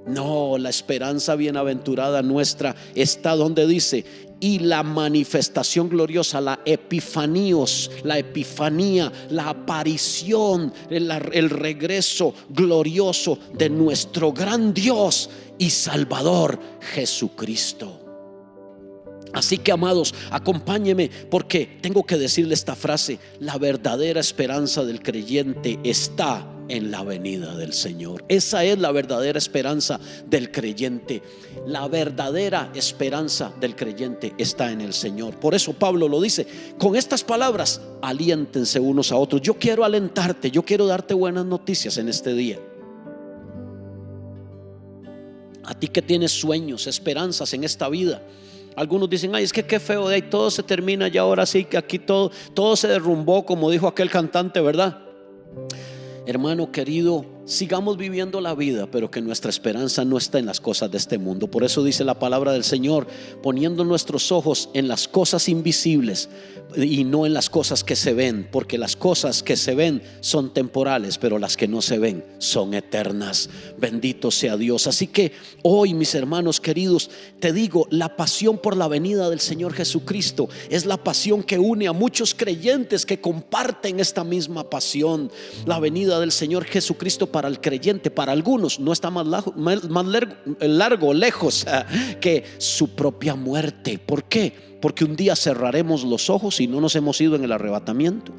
No, la esperanza bienaventurada nuestra está donde dice: y la manifestación gloriosa, la epifaníos, la epifanía, la aparición, el regreso glorioso de nuestro gran Dios y Salvador Jesucristo. Así que, amados, acompáñenme, porque tengo que decirle esta frase: la verdadera esperanza del creyente está en la venida del Señor. Esa es la verdadera esperanza del creyente. La verdadera esperanza del creyente está en el Señor. Por eso Pablo lo dice con estas palabras: aliéntense unos a otros. Yo quiero alentarte, yo quiero darte buenas noticias en este día. A ti que tienes sueños, esperanzas en esta vida. Algunos dicen: ay, es que qué feo, de ahí todo se termina ya, ahora sí que aquí todo se derrumbó, como dijo aquel cantante, ¿verdad? Hermano querido, sigamos viviendo la vida, pero que nuestra esperanza no está en las cosas de este mundo. Por eso dice la palabra del Señor: poniendo nuestros ojos en las cosas invisibles y no en las cosas que se ven, porque las cosas que se ven son temporales, pero las que no se ven son eternas. Bendito sea Dios. Así que hoy, mis hermanos queridos, te digo, la pasión por la venida del Señor Jesucristo es la pasión que une a muchos creyentes que comparten esta misma pasión. La venida del Señor Jesucristo para el creyente, para algunos, no está más lejos que su propia muerte. ¿Por qué? Porque un día cerraremos los ojos y no nos hemos ido en el arrebatamiento.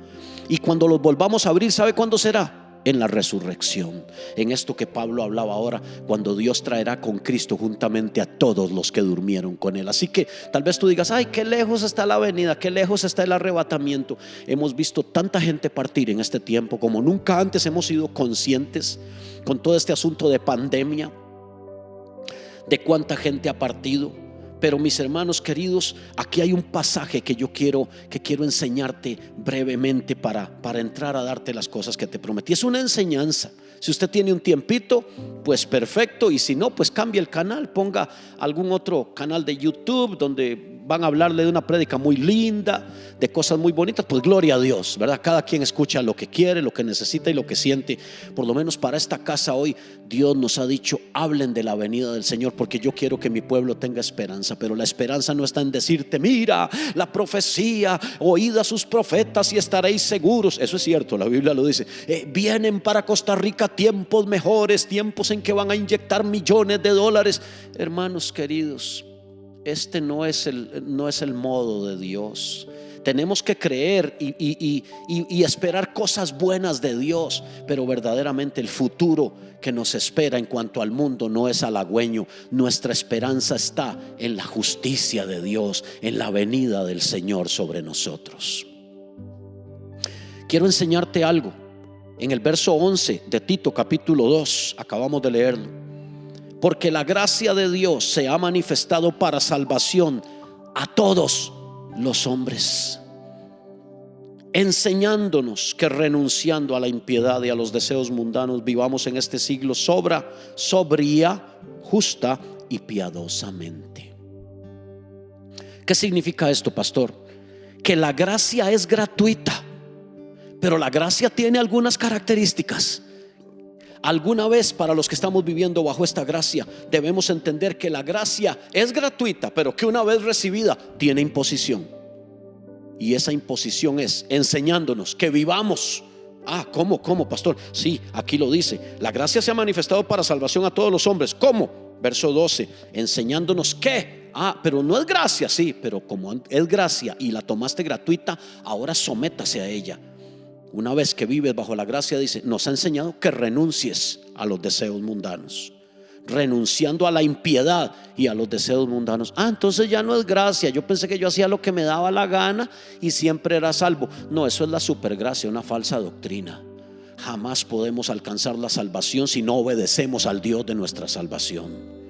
Y cuando los volvamos a abrir, ¿sabe cuándo será? En la resurrección. En esto que Pablo hablaba ahora, cuando Dios traerá con Cristo juntamente a todos los que durmieron con Él. Así que tal vez tú digas: ay, qué lejos está la venida, qué lejos está el arrebatamiento. Hemos visto tanta gente partir en este tiempo como nunca antes. Hemos sido conscientes con todo este asunto de pandemia, de cuánta gente ha partido. Pero, mis hermanos queridos, aquí hay un pasaje que quiero enseñarte brevemente para entrar a darte las cosas que te prometí. Es una enseñanza. Si usted tiene un tiempito, pues perfecto. Y si no, pues cambie el canal, ponga algún otro canal de YouTube donde van a hablarle de una prédica muy linda, de cosas muy bonitas. Pues gloria a Dios, ¿verdad? Cada quien escucha lo que quiere, lo que necesita y lo que siente. Por lo menos para esta casa hoy, Dios nos ha dicho: hablen de la venida del Señor, porque yo quiero que mi pueblo tenga esperanza. Pero la esperanza no está en decirte: mira la profecía, oíd a sus profetas y estaréis seguros. Eso es cierto, la Biblia lo dice. Vienen para Costa Rica tiempos mejores, tiempos en que van a inyectar millones de dólares. Hermanos queridos, este no es el modo de Dios. Tenemos que creer y esperar cosas buenas de Dios, pero verdaderamente el futuro que nos espera en cuanto al mundo no es halagüeño. Nuestra esperanza está en la justicia de Dios, en la venida del Señor sobre nosotros. Quiero enseñarte algo. En el verso 11 de Tito capítulo 2, acabamos de leerlo: porque la gracia de Dios se ha manifestado para salvación a todos los hombres, enseñándonos que renunciando a la impiedad y a los deseos mundanos, vivamos en este siglo sobria, justa y piadosamente. ¿Qué significa esto, pastor? Que la gracia es gratuita, pero la gracia tiene algunas características. Alguna vez, para los que estamos viviendo bajo esta gracia, debemos entender que la gracia es gratuita, pero que una vez recibida tiene imposición. Y esa imposición es enseñándonos que vivamos. ¿Cómo, pastor? Sí, aquí lo dice: la gracia se ha manifestado para salvación a todos los hombres. ¿Cómo? Verso 12, enseñándonos que pero no es gracia. Sí, pero como es gracia y la tomaste gratuita, ahora sométase a ella. Una vez que vives bajo la gracia, dice, nos ha enseñado que renuncies a los deseos mundanos. renunciando a la impiedad y a los deseos mundanos. Entonces ya no es gracia. Yo pensé que yo hacía lo que me daba la gana y siempre era salvo. No, eso es la supergracia, una falsa doctrina. Jamás podemos alcanzar la salvación si no obedecemos al Dios de nuestra salvación,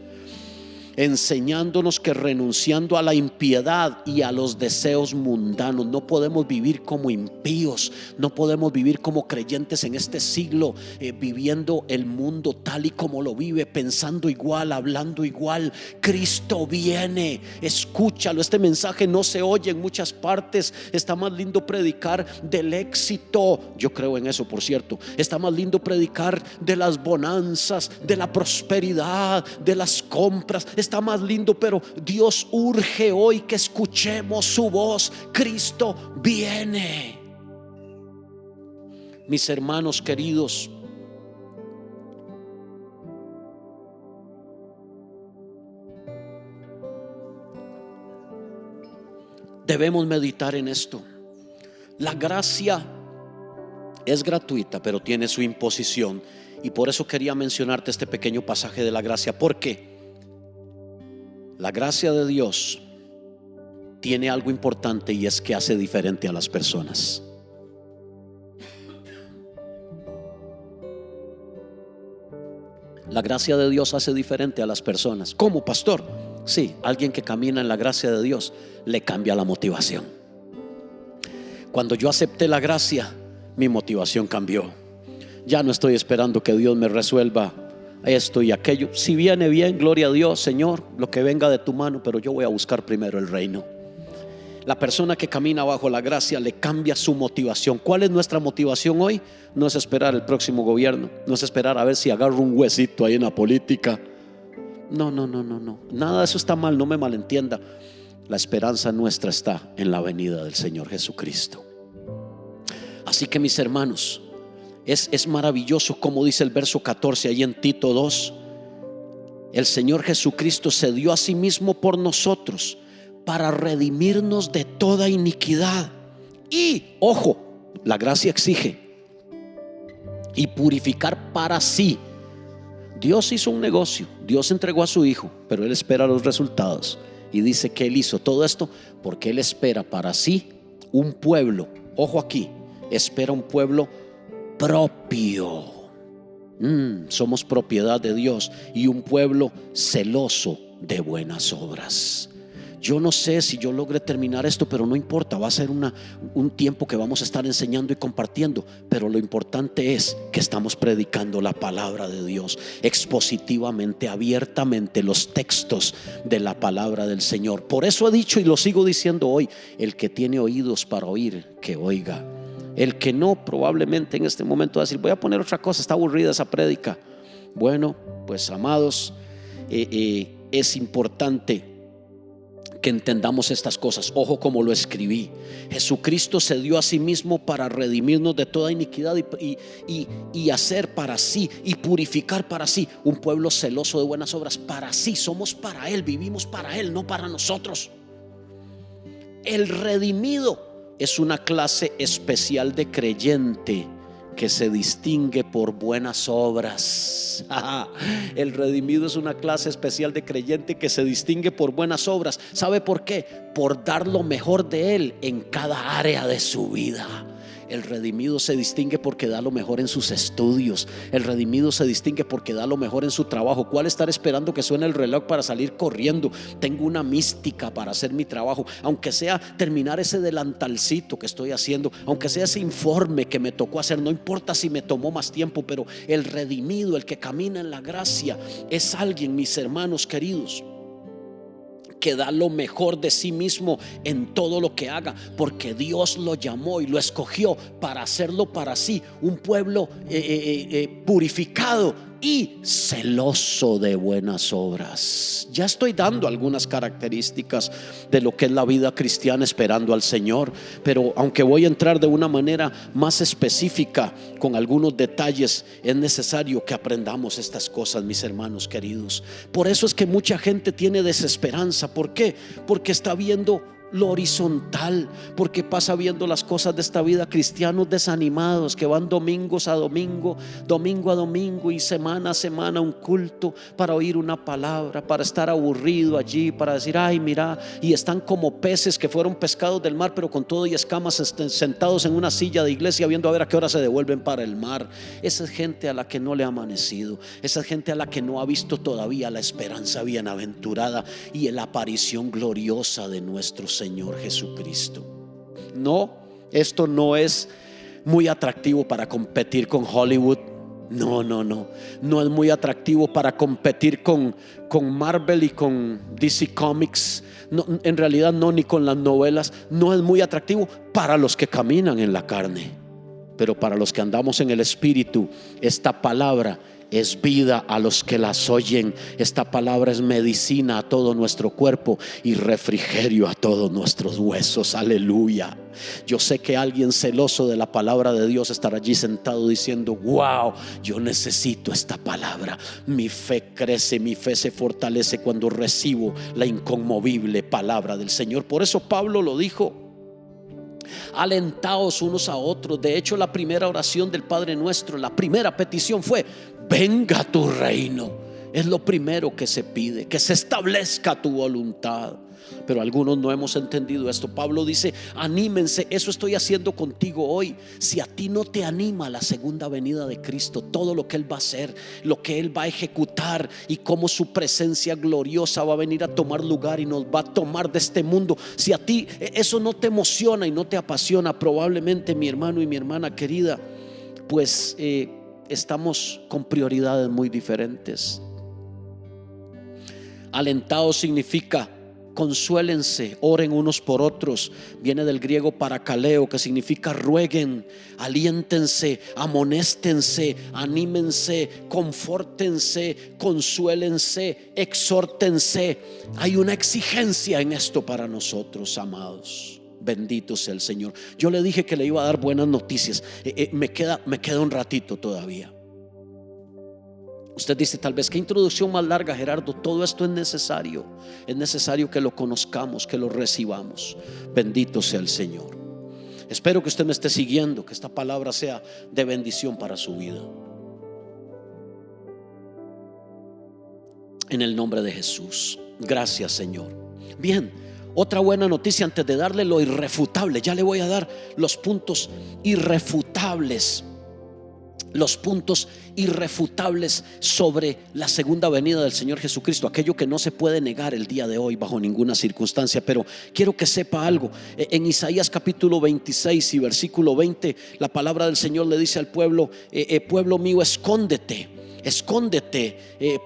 enseñándonos que renunciando a la impiedad y a los deseos mundanos no podemos vivir como impíos, no podemos vivir como creyentes en este siglo, viviendo el mundo tal y como lo vive, pensando igual, hablando igual. Cristo viene, escúchalo. Este mensaje no se oye en muchas partes. Está más lindo predicar del éxito, yo creo en eso, por cierto. Está más lindo predicar de las bonanzas, de la prosperidad, de las compras. Está más lindo, pero Dios urge hoy que escuchemos su voz. Cristo viene. Mis hermanos queridos, debemos meditar en esto. La gracia es gratuita, pero tiene su imposición. Y por eso quería mencionarte este pequeño pasaje de la gracia. ¿Por qué? La gracia de Dios tiene algo importante, y es que hace diferente a las personas. La gracia de Dios hace diferente a las personas. ¿Cómo, pastor? Sí, alguien que camina en la gracia de Dios le cambia la motivación. Cuando yo acepté la gracia, mi motivación cambió. Ya no estoy esperando que Dios me resuelva esto y aquello. Si viene bien, gloria a Dios, Señor, lo que venga de tu mano, pero yo voy a buscar primero el reino. La persona que camina bajo la gracia le cambia su motivación. ¿Cuál es nuestra motivación hoy? No es esperar el próximo gobierno, no es esperar a ver si agarro un huesito ahí en la política. No. Nada de eso está mal, no me malentienda. La esperanza nuestra está en la venida del Señor Jesucristo. Así que, mis hermanos, es maravilloso como dice el verso 14 ahí en Tito 2. El Señor Jesucristo se dio a sí mismo por nosotros para redimirnos de toda iniquidad. Y, ojo, la gracia exige, y purificar para sí. Dios hizo un negocio, Dios entregó a su Hijo, pero Él espera los resultados. Y dice que Él hizo todo esto porque Él espera para sí un pueblo. Ojo aquí, espera un pueblo propio. Somos propiedad de Dios y un pueblo celoso de buenas obras. Yo no sé si yo logre terminar esto, pero no importa, va a ser un tiempo que vamos a estar enseñando y compartiendo. Pero lo importante es que estamos predicando la palabra de Dios expositivamente, abiertamente, los textos de la palabra del Señor. Por eso he dicho y lo sigo diciendo hoy: el que tiene oídos para oír, que oiga. El que no, probablemente en este momento va a decir: voy a poner otra cosa, está aburrida esa prédica. Bueno, pues amados, es importante que entendamos estas cosas. Ojo como lo escribí: Jesucristo se dio a sí mismo para redimirnos de toda iniquidad y hacer para sí y purificar para sí un pueblo celoso de buenas obras. Para sí, somos para Él, vivimos para Él, no para nosotros. El redimido es una clase especial de creyente que se distingue por buenas obras. El redimido es una clase especial de creyente que se distingue por buenas obras. ¿Sabe por qué? Por dar lo mejor de Él en cada área de su vida. El redimido se distingue porque da lo mejor en sus estudios. El redimido se distingue porque da lo mejor en su trabajo. ¿Cuál estar esperando que suene el reloj para salir corriendo? Tengo una mística para hacer mi trabajo, aunque sea terminar ese delantalcito que estoy haciendo, aunque sea ese informe que me tocó hacer. No importa si me tomó más tiempo, pero el redimido, el que camina en la gracia, es alguien, mis hermanos queridos, que da lo mejor de sí mismo en todo lo que haga, porque Dios lo llamó y lo escogió para hacerlo para sí, un pueblo purificado y celoso de buenas obras. Ya estoy dando algunas características de lo que es la vida cristiana esperando al Señor, pero aunque voy a entrar de una manera más específica con algunos detalles, es necesario que aprendamos estas cosas, mis hermanos queridos. Por eso es que mucha gente tiene desesperanza. ¿Por qué? Porque está viendo lo horizontal. Porque pasa viendo las cosas de esta vida, cristianos desanimados que van domingos a domingo, domingo a domingo y semana a semana un culto para oír una palabra, para estar aburrido allí, para decir ay mira, y están como peces que fueron pescados del mar, pero con todo y escamas sentados en una silla de iglesia viendo a ver a qué hora se devuelven para el mar. Esa es gente a la que no le ha amanecido, esa es gente a la que no ha visto todavía la esperanza bienaventurada y la aparición gloriosa de nuestro Señor Jesucristo. No, esto no es muy atractivo para competir con Hollywood. No es muy atractivo para competir con Marvel y con DC Comics. No, en realidad no, ni con las novelas. No es muy atractivo para los que caminan en la carne, pero para los que andamos en el Espíritu, esta palabra es vida a los que las oyen. Esta palabra es medicina a todo nuestro cuerpo y refrigerio a todos nuestros huesos. Aleluya. Yo sé que alguien celoso de la palabra de Dios estará allí sentado diciendo wow, yo necesito esta palabra. Mi fe crece, mi fe se fortalece cuando recibo la inconmovible palabra del Señor. Por eso Pablo lo dijo: alentaos unos a otros. De hecho, la primera oración del Padre Nuestro, la primera petición fue: venga tu reino. Es lo primero que se pide, que se establezca tu voluntad. Pero algunos no hemos entendido esto. Pablo dice: anímense. Eso estoy haciendo contigo hoy. Si a ti no te anima la segunda venida de Cristo, todo lo que Él va a hacer, lo que Él va a ejecutar y cómo su presencia gloriosa va a venir a tomar lugar y nos va a tomar de este mundo, si a ti eso no te emociona y no te apasiona, probablemente, mi hermano y mi hermana querida, pues estamos con prioridades muy diferentes. Alentados significa consuélense, oren unos por otros. Viene del griego parakaleo, que significa rueguen, aliéntense, amonéstense, anímense, confórtense, consuélense, exhórtense. Hay una exigencia en esto para nosotros, amados. Bendito sea el Señor. Yo le dije que le iba a dar buenas noticias. Me queda un ratito todavía. Usted dice tal vez: qué introducción más larga, Gerardo. Todo esto es necesario. Es necesario que lo conozcamos, que lo recibamos. Bendito sea el Señor. Espero que usted me esté siguiendo, que esta palabra sea de bendición para su vida. En el nombre de Jesús. Gracias, Señor. Bien, otra buena noticia antes de darle lo irrefutable. Ya le voy a dar los puntos irrefutables. Los puntos irrefutables sobre la segunda venida del Señor Jesucristo, aquello que no se puede negar el día de hoy bajo ninguna circunstancia. Pero quiero que sepa algo. En Isaías capítulo 26 y versículo 20, la palabra del Señor le dice al pueblo: pueblo mío, escóndete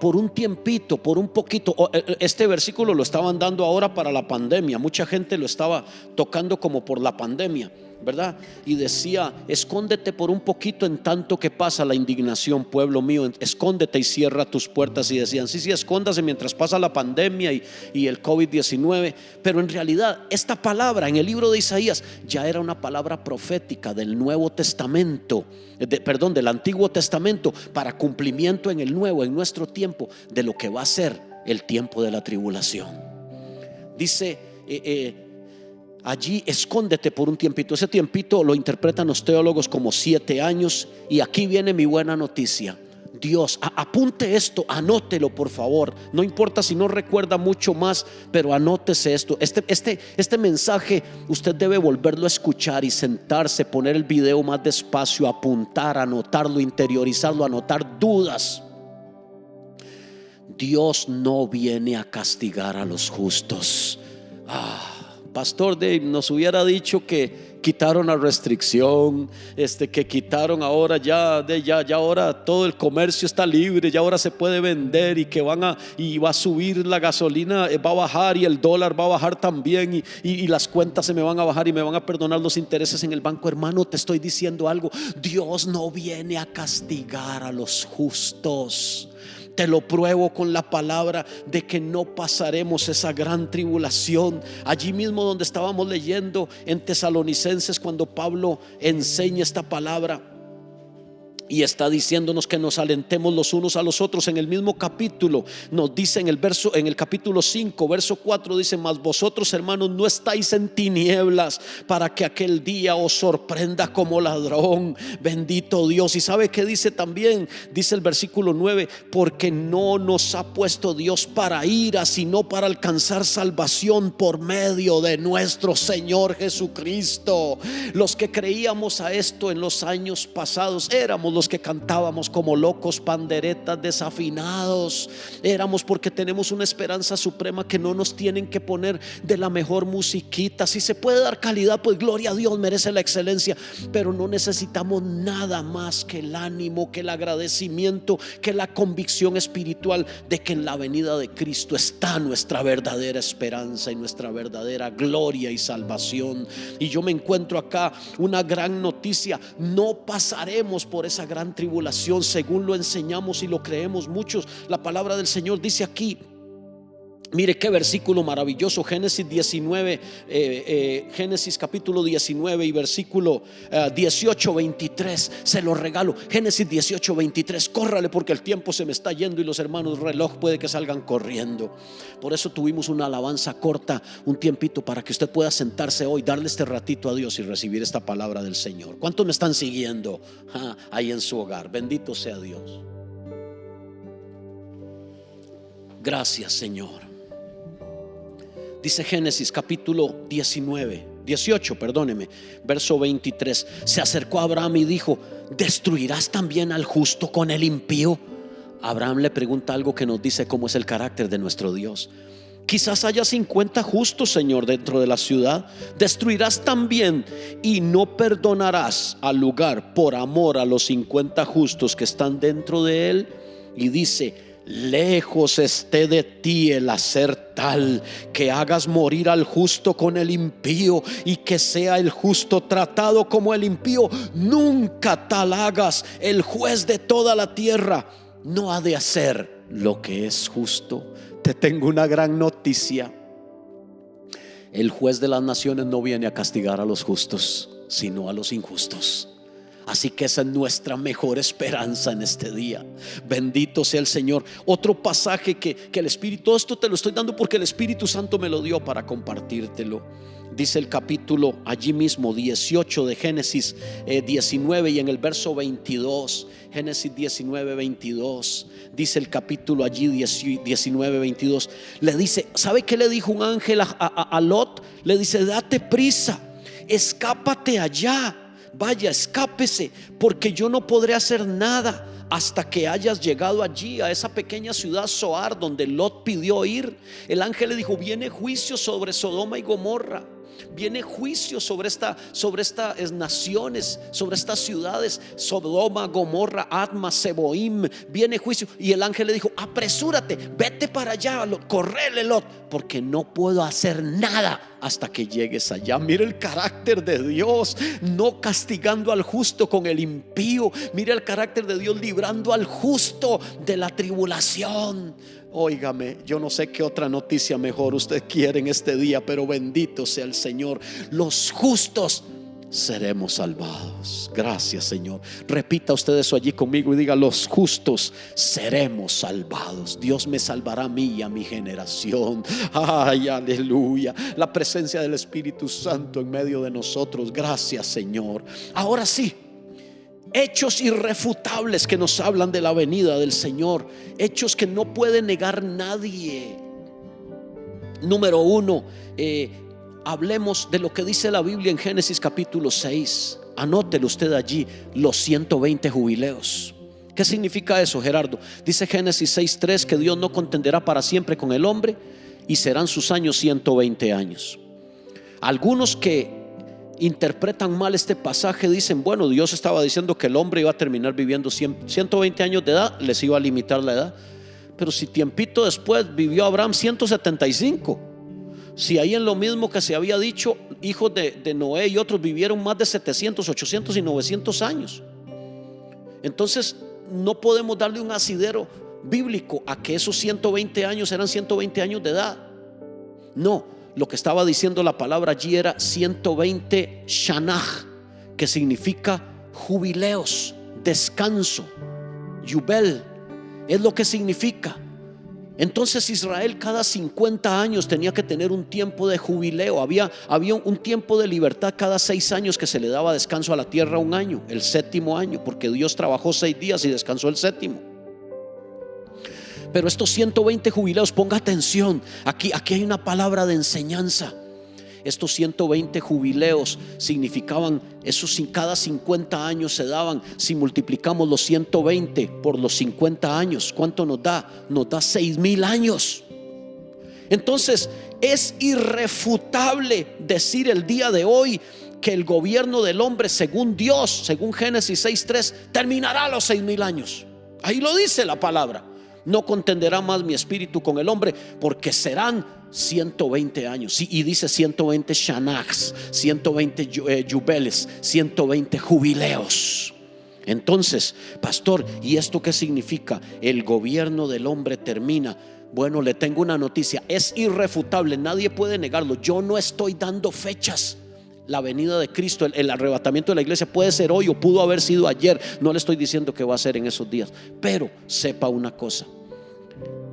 por un tiempito, por un poquito. Este versículo lo estaban dando ahora para la pandemia. Mucha gente lo estaba tocando como por la pandemia, ¿verdad? Y decía: escóndete por un poquito en tanto que pasa la indignación, pueblo mío, escóndete y cierra tus puertas. Y decían: sí, escóndase mientras pasa la pandemia y el COVID-19. Pero en realidad esta palabra en el libro de Isaías ya era una palabra profética del Nuevo Testamento, del Antiguo Testamento, para cumplimiento en el Nuevo, en nuestro tiempo, de lo que va a ser el tiempo de la tribulación. Dice allí: escóndete por un tiempito. Ese tiempito lo interpretan los teólogos como 7 años. Y aquí viene mi buena noticia. Dios, apunte esto, anótelo por favor. No importa si no recuerda mucho más, pero anótese esto. Este mensaje usted debe volverlo a escuchar y sentarse, poner el video más despacio, apuntar, anotarlo, interiorizarlo, anotar dudas. Dios no viene a castigar a los justos. Pastor Dave nos hubiera dicho que quitaron la restricción, que quitaron ahora ya ahora todo el comercio está libre, ya ahora se puede vender, y que y va a subir la gasolina, va a bajar, y el dólar va a bajar también, y las cuentas se me van a bajar y me van a perdonar los intereses en el banco. Hermano, te estoy diciendo algo: Dios no viene a castigar a los justos. Te lo pruebo con la palabra de que no pasaremos esa gran tribulación. Allí mismo donde estábamos leyendo en Tesalonicenses, cuando Pablo enseña esta palabra, Y está diciéndonos que nos alentemos los unos a los otros. En el mismo capítulo nos dice en el capítulo 5 verso 4 dice: mas vosotros, hermanos, no estáis en tinieblas para que aquel día os sorprenda como ladrón. Bendito Dios. Y sabe que dice también, dice el versículo 9: porque no nos ha puesto Dios para ira, sino para alcanzar salvación por medio de nuestro Señor Jesucristo. Los que creíamos a esto en los años pasados éramos los que cantábamos como locos panderetas desafinados. Éramos porque tenemos una esperanza suprema que no nos tienen que poner de la mejor musiquita. Si se puede dar calidad, pues gloria a Dios, merece la excelencia, pero no necesitamos nada más que el ánimo, que el agradecimiento, que la convicción espiritual de que en la venida de Cristo está nuestra verdadera esperanza y nuestra verdadera gloria y salvación. Y yo me encuentro acá una gran noticia: no pasaremos por esa gran tribulación según lo enseñamos y lo creemos muchos. La palabra del Señor dice aquí, mire qué versículo maravilloso, Génesis 19, Génesis capítulo 19 y versículo 18, 23. Se lo regalo, Génesis 18, 23. Córrale porque el tiempo se me está yendo y los hermanos reloj puede que salgan corriendo. Por eso tuvimos una alabanza corta, un tiempito para que usted pueda sentarse hoy, darle este ratito a Dios y recibir esta palabra del Señor. ¿Cuántos me están siguiendo ahí en su hogar? Bendito sea Dios. Gracias, Señor. Dice Génesis capítulo 18, perdóneme, verso 23. Se acercó a Abraham y dijo: ¿destruirás también al justo con el impío? Abraham le pregunta algo que nos dice cómo es el carácter de nuestro Dios. Quizás haya 50 justos, Señor, dentro de la ciudad. ¿Destruirás también y no perdonarás al lugar por amor a los 50 justos que están dentro de él? Y dice: lejos esté de ti el hacer tal que hagas morir al justo con el impío y que sea el justo tratado como el impío. Nunca tal hagas. El juez de toda la tierra no ha de hacer lo que es justo. Te tengo una gran noticia: el juez de las naciones no viene a castigar a los justos, sino a los injustos. Así que esa es nuestra mejor esperanza en este día. Bendito sea el Señor. Otro pasaje que el Espíritu, todo esto te lo estoy dando porque el Espíritu Santo me lo dio para compartírtelo. Dice el capítulo allí mismo 18 de Génesis 19 y en el verso 22, Génesis 19, 22, dice el capítulo allí 19, 22. Le dice, ¿sabe qué le dijo un ángel a Lot? Le dice: date prisa, escápate allá. Vaya, escápese, porque yo no podré hacer nada hasta que hayas llegado allí a esa pequeña ciudad Zoar donde Lot pidió ir. El ángel le dijo: viene juicio sobre Sodoma y Gomorra. Viene juicio sobre estas naciones, sobre estas ciudades, Sodoma, Gomorra, Adma, Seboim. Viene juicio. Y el ángel le dijo: apresúrate, vete para allá, correle, Lot, porque no puedo hacer nada hasta que llegues allá. Mira el carácter de Dios, no castigando al justo con el impío. Mira el carácter de Dios librando al justo de la tribulación. Óigame, yo no sé qué otra noticia mejor usted quiere en este día, pero bendito sea el Señor. Los justos seremos salvados. Gracias, Señor. Repita usted eso allí conmigo y diga: los justos seremos salvados. Dios me salvará a mí y a mi generación. Ay, aleluya. La presencia del Espíritu Santo en medio de nosotros. Gracias, Señor. Ahora sí, hechos irrefutables que nos hablan de la venida del Señor. Hechos que no puede negar nadie. Número 1, hablemos de lo que dice la Biblia en Génesis capítulo 6. Anótelo usted allí, los 120 jubileos. ¿Qué significa eso, Gerardo? Dice Génesis 6:3 que Dios no contenderá para siempre con el hombre y serán sus años 120 años. Algunos que interpretan mal este pasaje dicen: bueno, Dios estaba diciendo que el hombre iba a terminar viviendo 120 años de edad, les iba a limitar la edad. Pero si tiempito después vivió Abraham 175, si ahí en lo mismo que se había dicho, hijos de Noé y otros vivieron más de 700, 800 y 900 años. Entonces no podemos darle un asidero bíblico a que esos 120 años eran 120 años de edad. No, lo que estaba diciendo la palabra allí era 120 Shanah, que significa jubileos descanso. Yubel es lo que significa. Entonces Israel cada 50 años tenía que tener un tiempo de jubileo. Había un tiempo de libertad cada 6 años que se le daba descanso a la tierra, un año, el 7º año, porque Dios trabajó 6 días y descansó el 7º. Pero estos 120 jubileos, ponga atención, aquí hay una palabra de enseñanza. Estos 120 jubileos significaban, esos cada 50 años se daban. Si multiplicamos los 120 por los 50 años, ¿cuánto nos da? Nos da 6,000 años. Entonces es irrefutable decir el día de hoy que el gobierno del hombre, según Dios, según Génesis 6:3, terminará a los 6,000 años. Ahí lo dice la palabra. No contenderá más mi espíritu con el hombre, porque serán 120 años. Y dice 120 shanachs, 120 yubeles, 120 jubileos. Entonces, pastor, ¿y esto qué significa? El gobierno del hombre termina. Bueno, le tengo una noticia, es irrefutable, nadie puede negarlo. Yo no estoy dando fechas. La venida de Cristo, el arrebatamiento de la iglesia puede ser hoy o pudo haber sido ayer. No le estoy diciendo que va a ser en esos días, pero sepa una cosa: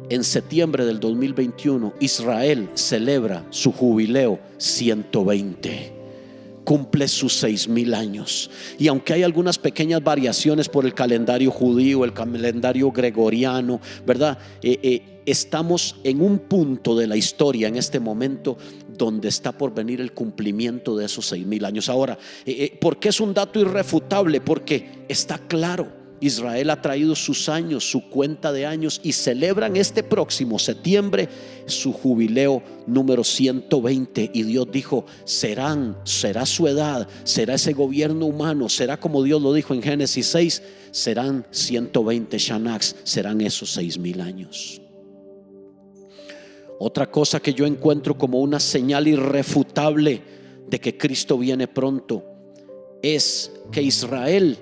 en septiembre del 2021 Israel celebra su jubileo 120. Cumple sus 6,000 años. Y aunque hay algunas pequeñas variaciones por el calendario judío, el calendario gregoriano, ¿verdad? Estamos en un punto de la historia en este momento donde está por venir el cumplimiento de esos 6,000 años. Ahora, ¿por qué es un dato irrefutable? Porque está claro. Israel ha traído sus años, su cuenta de años, y celebran este próximo septiembre su jubileo número 120. Y Dios dijo: será su edad, será ese gobierno humano, será como Dios lo dijo en Génesis 6, serán 120 shanachs, serán esos 6,000 años. Otra cosa que yo encuentro como una señal irrefutable de que Cristo viene pronto es que Israel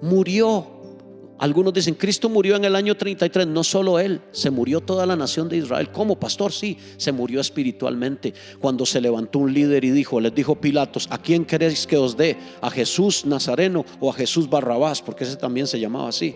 murió. Algunos dicen: Cristo murió en el año 33. No solo él, se murió toda la nación de Israel. ¿Cómo, pastor? Sí, se murió espiritualmente. Cuando se levantó un líder y les dijo Pilatos: ¿a quién queréis que os dé? ¿A Jesús Nazareno o a Jesús Barrabás? Porque ese también se llamaba así.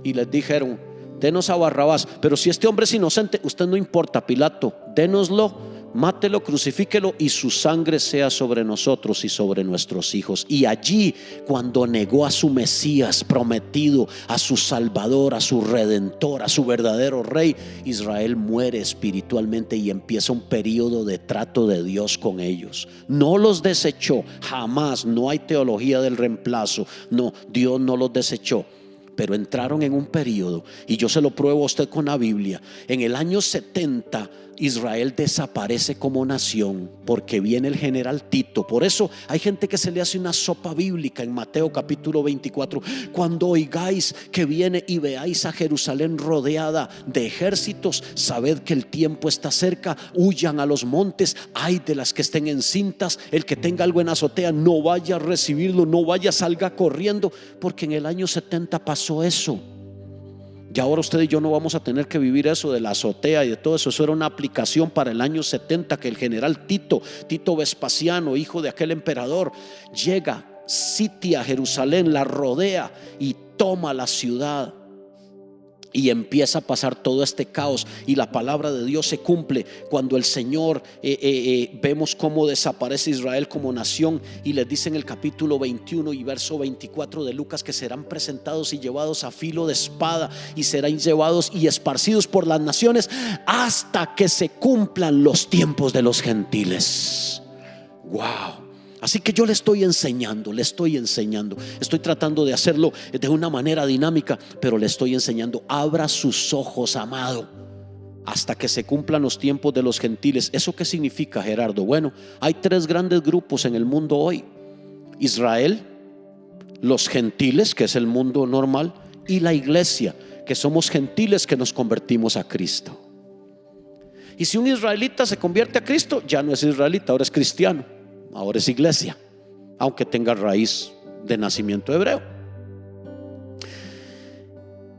Y les dijeron: denos a Barrabás. Pero si este hombre es inocente, usted no importa, Pilato, dénoslo, mátelo, crucifíquelo, y su sangre sea sobre nosotros y sobre nuestros hijos. Y allí, cuando negó a su Mesías prometido, a su Salvador, a su Redentor, a su verdadero Rey, Israel muere espiritualmente y empieza un periodo de trato de Dios con ellos. No los desechó, jamás. No hay teología del reemplazo. No, Dios no los desechó, pero entraron en un periodo, y yo se lo pruebo a usted con la Biblia. En el año 70 Israel desaparece como nación, porque viene el general Tito. Por eso hay gente que se le hace una sopa bíblica en Mateo capítulo 24. Cuando oigáis que viene y veáis a Jerusalén rodeada de ejércitos, sabed que el tiempo está cerca, huyan a los montes. Ay de las que estén encintas, el que tenga algo en azotea no vaya a recibirlo, no vaya, salga corriendo, porque en el año 70 pasó eso. Y ahora usted y yo no vamos a tener que vivir eso de la azotea y de todo eso. Eso era una aplicación para el año 70, que el general Tito Vespasiano, hijo de aquel emperador, llega, sitia Jerusalén, la rodea y toma la ciudad. Y empieza a pasar todo este caos, y la palabra de Dios se cumple cuando el Señor vemos cómo desaparece Israel como nación. Y les dice en el capítulo 21 y verso 24 de Lucas que serán presentados y llevados a filo de espada, y serán llevados y esparcidos por las naciones hasta que se cumplan los tiempos de los gentiles. Wow. Así que yo le estoy enseñando, estoy tratando de hacerlo de una manera dinámica, pero le estoy enseñando: abra sus ojos, amado, hasta que se cumplan los tiempos de los gentiles. ¿Eso qué significa, Gerardo? Bueno, hay 3 grandes grupos en el mundo hoy: Israel, los gentiles, que es el mundo normal, y la iglesia, que somos gentiles que nos convertimos a Cristo. Y si un israelita se convierte a Cristo, ya no es israelita, ahora es cristiano, ahora es iglesia, aunque tenga raíz de nacimiento hebreo.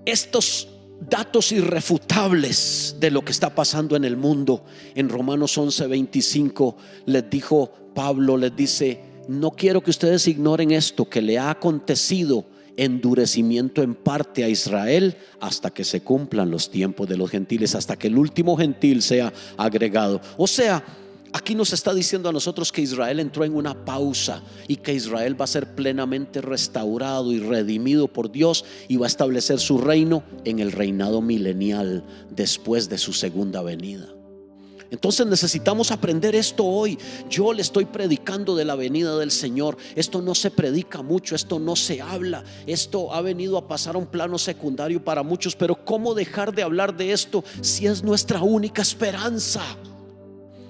Estos datos irrefutables de lo que está pasando en el mundo, en Romanos 11:25 les dijo Pablo, les dice: no quiero que ustedes ignoren esto que le ha acontecido endurecimiento en parte a Israel hasta que se cumplan los tiempos de los gentiles, hasta que el último gentil sea agregado. O sea, aquí nos está diciendo a nosotros que Israel entró en una pausa y que Israel va a ser plenamente restaurado y redimido por Dios y va a establecer su reino en el reinado milenial después de su segunda venida. Entonces necesitamos aprender esto hoy. Yo le estoy predicando de la venida del Señor. Esto no se predica mucho, esto no se habla. Esto ha venido a pasar a un plano secundario para muchos. Pero ¿cómo dejar de hablar de esto si es nuestra única esperanza?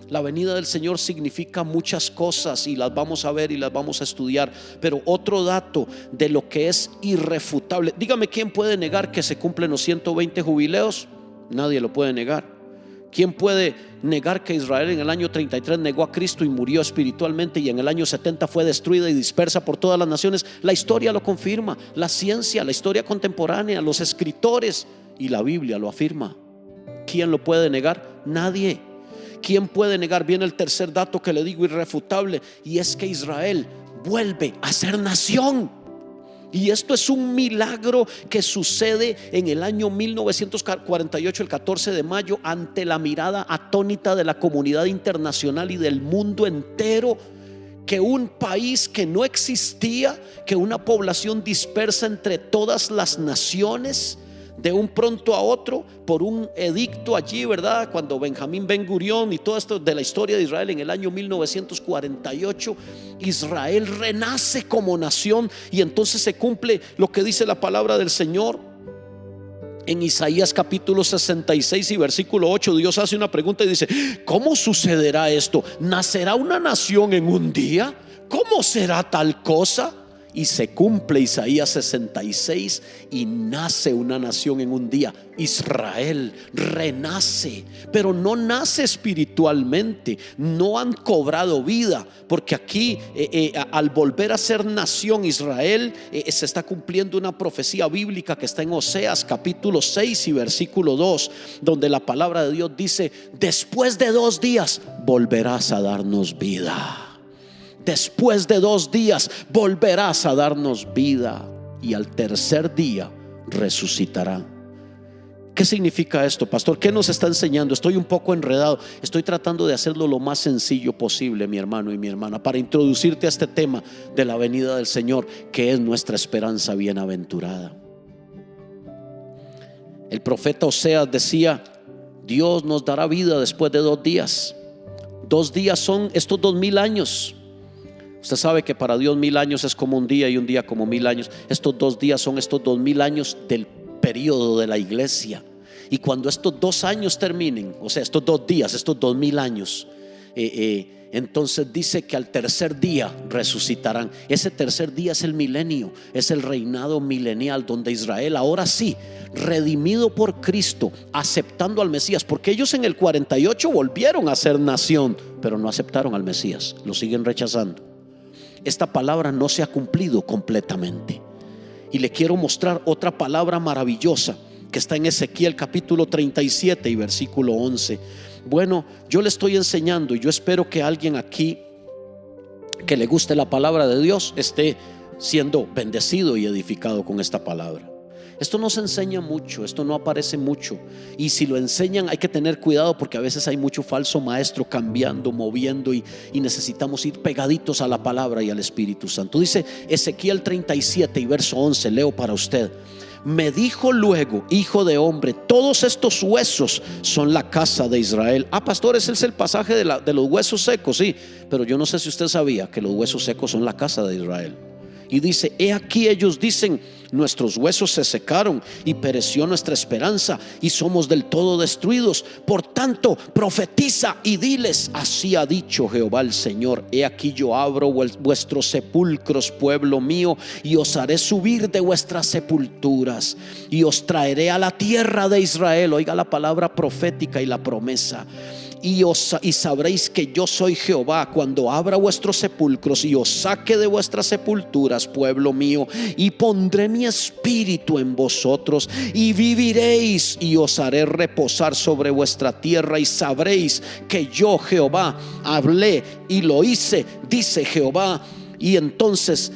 La venida del Señor significa muchas cosas y las vamos a ver y las vamos a estudiar. Pero otro dato de lo que es irrefutable. Dígame, ¿quién puede negar que se cumplen los 120 jubileos? Nadie lo puede negar. ¿Quién puede negar que Israel en el año 33 negó a Cristo y murió espiritualmente, y en el año 70 fue destruida y dispersa por todas las naciones? La historia lo confirma, la ciencia, la historia contemporánea, los escritores y la Biblia lo afirma. ¿Quién lo puede negar? Nadie. ¿Quién puede negar? Viene el tercer dato que le digo irrefutable, y es que Israel vuelve a ser nación. Y esto es un milagro que sucede en el año 1948, el 14 de mayo, ante la mirada atónita de la comunidad internacional y del mundo entero. Que un país que no existía, que una población dispersa entre todas las naciones, de un pronto a otro, por un edicto allí, ¿verdad? Cuando Benjamín Ben Gurión y todo esto de la historia de Israel en el año 1948, Israel renace como nación. Y entonces se cumple lo que dice la palabra del Señor en Isaías capítulo 66 y versículo 8. Dios hace una pregunta y dice: ¿cómo sucederá esto? ¿Nacerá una nación en un día? ¿Cómo será tal cosa? Y se cumple Isaías 66 y nace una nación en un día. Israel renace, pero no nace espiritualmente. No han cobrado vida, porque aquí al volver a ser nación Israel, se está cumpliendo una profecía bíblica que está en Oseas capítulo 6 y versículo 2, donde la palabra de Dios dice: después de 2 días volverás a darnos vida. Después de 2 días volverás a darnos vida, y al tercer día resucitará. ¿Qué significa esto, pastor? ¿Qué nos está enseñando? Estoy un poco enredado. Estoy tratando de hacerlo lo más sencillo posible, mi hermano y mi hermana, para introducirte a este tema de la venida del Señor, que es nuestra esperanza bienaventurada. El profeta Oseas decía: Dios nos dará vida después de 2 días. 2 días son estos 2000 años. Usted sabe que para Dios 1000 años es como un día, y un día como 1000 años. Estos 2 días son estos 2000 años del periodo de la iglesia. Y cuando estos 2 años terminen, o sea, estos 2 días, estos 2000 años, entonces dice que al tercer día resucitarán. Ese tercer día es el milenio, es el reinado milenial, donde Israel, ahora sí, redimido por Cristo, aceptando al Mesías, porque ellos en el 48 volvieron a ser nación, pero no aceptaron al Mesías, lo siguen rechazando. Esta palabra no se ha cumplido completamente. Y le quiero mostrar otra palabra maravillosa que está en Ezequiel capítulo 37 y versículo 11. Bueno, yo le estoy enseñando, y yo espero que alguien aquí que le guste la palabra de Dios esté siendo bendecido y edificado con esta palabra. Esto no se enseña mucho, esto no aparece mucho, y si lo enseñan hay que tener cuidado, porque a veces hay mucho falso maestro cambiando, moviendo, y necesitamos ir pegaditos a la palabra y al Espíritu Santo. Dice Ezequiel 37 y verso 11, leo para usted: me dijo luego, hijo de hombre, todos estos huesos son la casa de Israel. Pastor, ese es el pasaje de los huesos secos, sí, pero yo no sé si usted sabía que los huesos secos son la casa de Israel. Y dice: he aquí ellos dicen: nuestros huesos se secaron y pereció nuestra esperanza y somos del todo destruidos. Por tanto, profetiza y diles: así ha dicho Jehová el Señor: he aquí yo abro vuestros sepulcros, pueblo mío, y os haré subir de vuestras sepulturas y os traeré a la tierra de Israel. Oiga la palabra profética y la promesa. Y sabréis que yo soy Jehová cuando abra vuestros sepulcros y os saque de vuestras sepulturas, pueblo mío, y pondré mi espíritu en vosotros y viviréis, y os haré reposar sobre vuestra tierra, y sabréis que yo Jehová hablé y lo hice, dice Jehová. Y entonces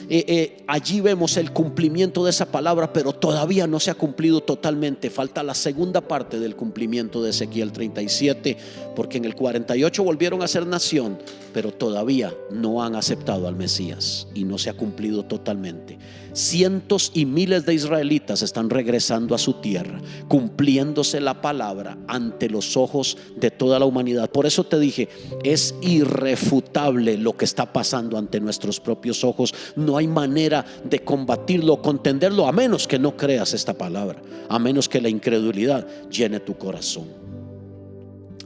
allí vemos el cumplimiento de esa palabra, pero todavía no se ha cumplido totalmente. Falta la segunda parte del cumplimiento de Ezequiel 37, porque en el 48 volvieron a ser nación, pero todavía no han aceptado al Mesías y no se ha cumplido totalmente. Cientos y miles de israelitas están regresando a su tierra, cumpliéndose la palabra ante los ojos de toda la humanidad. Por eso te dije, es irrefutable lo que está pasando ante nuestros propios ojos. No hay manera de combatirlo o contenderlo, a menos que no creas esta palabra, a menos que la incredulidad llene tu corazón.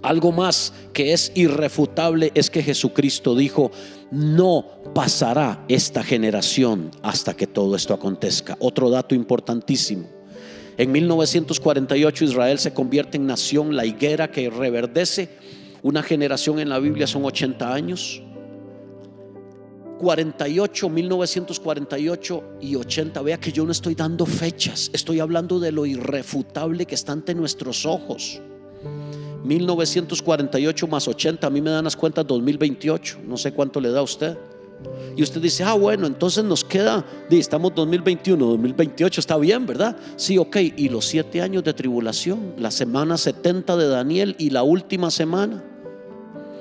Algo más que es irrefutable es que Jesucristo dijo: no pasará esta generación hasta que todo esto acontezca. Otro dato importantísimo: en 1948 Israel se convierte en nación, la higuera que reverdece. Una generación en la Biblia son 80 años. 1948 y 80. Vea que yo no estoy dando fechas, estoy hablando de lo irrefutable que está ante nuestros ojos. 1948 más 80, a mí me dan las cuentas 2028. No sé cuánto le da a usted. Y usted dice: bueno, entonces nos queda, estamos 2021, 2028, está bien, ¿verdad? Sí, ok. Y los 7 años de tribulación, la semana 70 de Daniel y la última semana.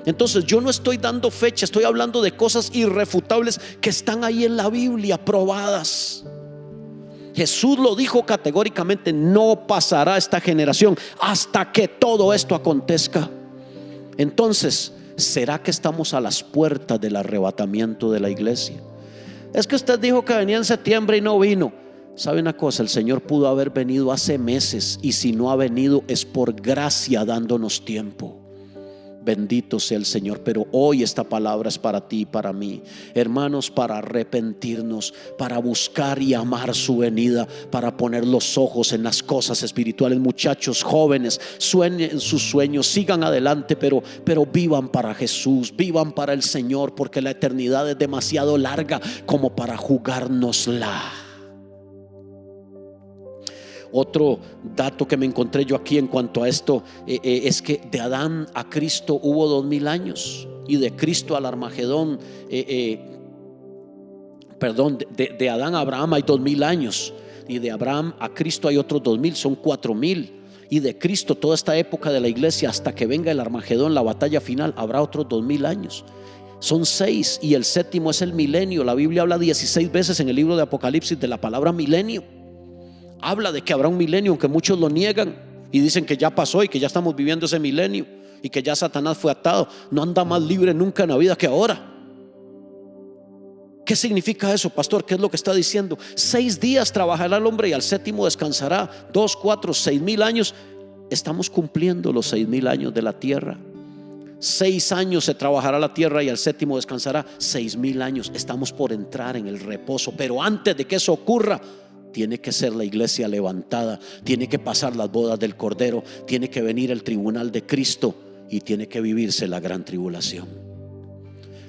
Entonces yo no estoy dando fecha, estoy hablando de cosas irrefutables que están ahí en la Biblia, probadas. Jesús lo dijo categóricamente: no pasará esta generación hasta que todo esto acontezca. Entonces, ¿será que estamos a las puertas del arrebatamiento de la iglesia? Es que usted dijo que venía en septiembre y no vino. ¿Sabe una cosa? El Señor pudo haber venido hace meses, y si no ha venido es por gracia, dándonos tiempo. Bendito sea el Señor. Pero hoy esta palabra es para ti y para mí, hermanos, para arrepentirnos, para buscar y amar su venida, para poner los ojos en las cosas espirituales. Muchachos jóvenes, sueñen sus sueños, sigan adelante, pero vivan para Jesús, vivan para el Señor, porque la eternidad es demasiado larga como para jugárnosla. Otro dato que me encontré yo aquí en cuanto a esto es que de Adán a Cristo hubo 2000 años, y de Cristo al Armagedón, de Adán a Abraham hay 2000 años, y de Abraham a Cristo hay otros 2000, son 4000. Y de Cristo, toda esta época de la iglesia hasta que venga el Armagedón, la batalla final, habrá otros 2000 años. Son 6, y el séptimo es el milenio. La Biblia habla 16 veces en el libro de Apocalipsis de la palabra milenio. Habla de que habrá un milenio, aunque muchos lo niegan y dicen que ya pasó y que ya estamos viviendo ese milenio y que ya Satanás fue atado. No anda más libre nunca en la vida que ahora. ¿Qué significa eso, pastor? ¿Qué es lo que está diciendo? 6 días trabajará el hombre y al séptimo descansará. 2, 4, 6,000 años. Estamos cumpliendo los 6,000 años de la tierra. 6 años se trabajará la tierra y al séptimo descansará. 6,000 años. Estamos por entrar en el reposo, pero antes de que eso ocurra, tiene que ser la iglesia levantada, tiene que pasar las bodas del Cordero, tiene que venir el tribunal de Cristo y tiene que vivirse la gran tribulación.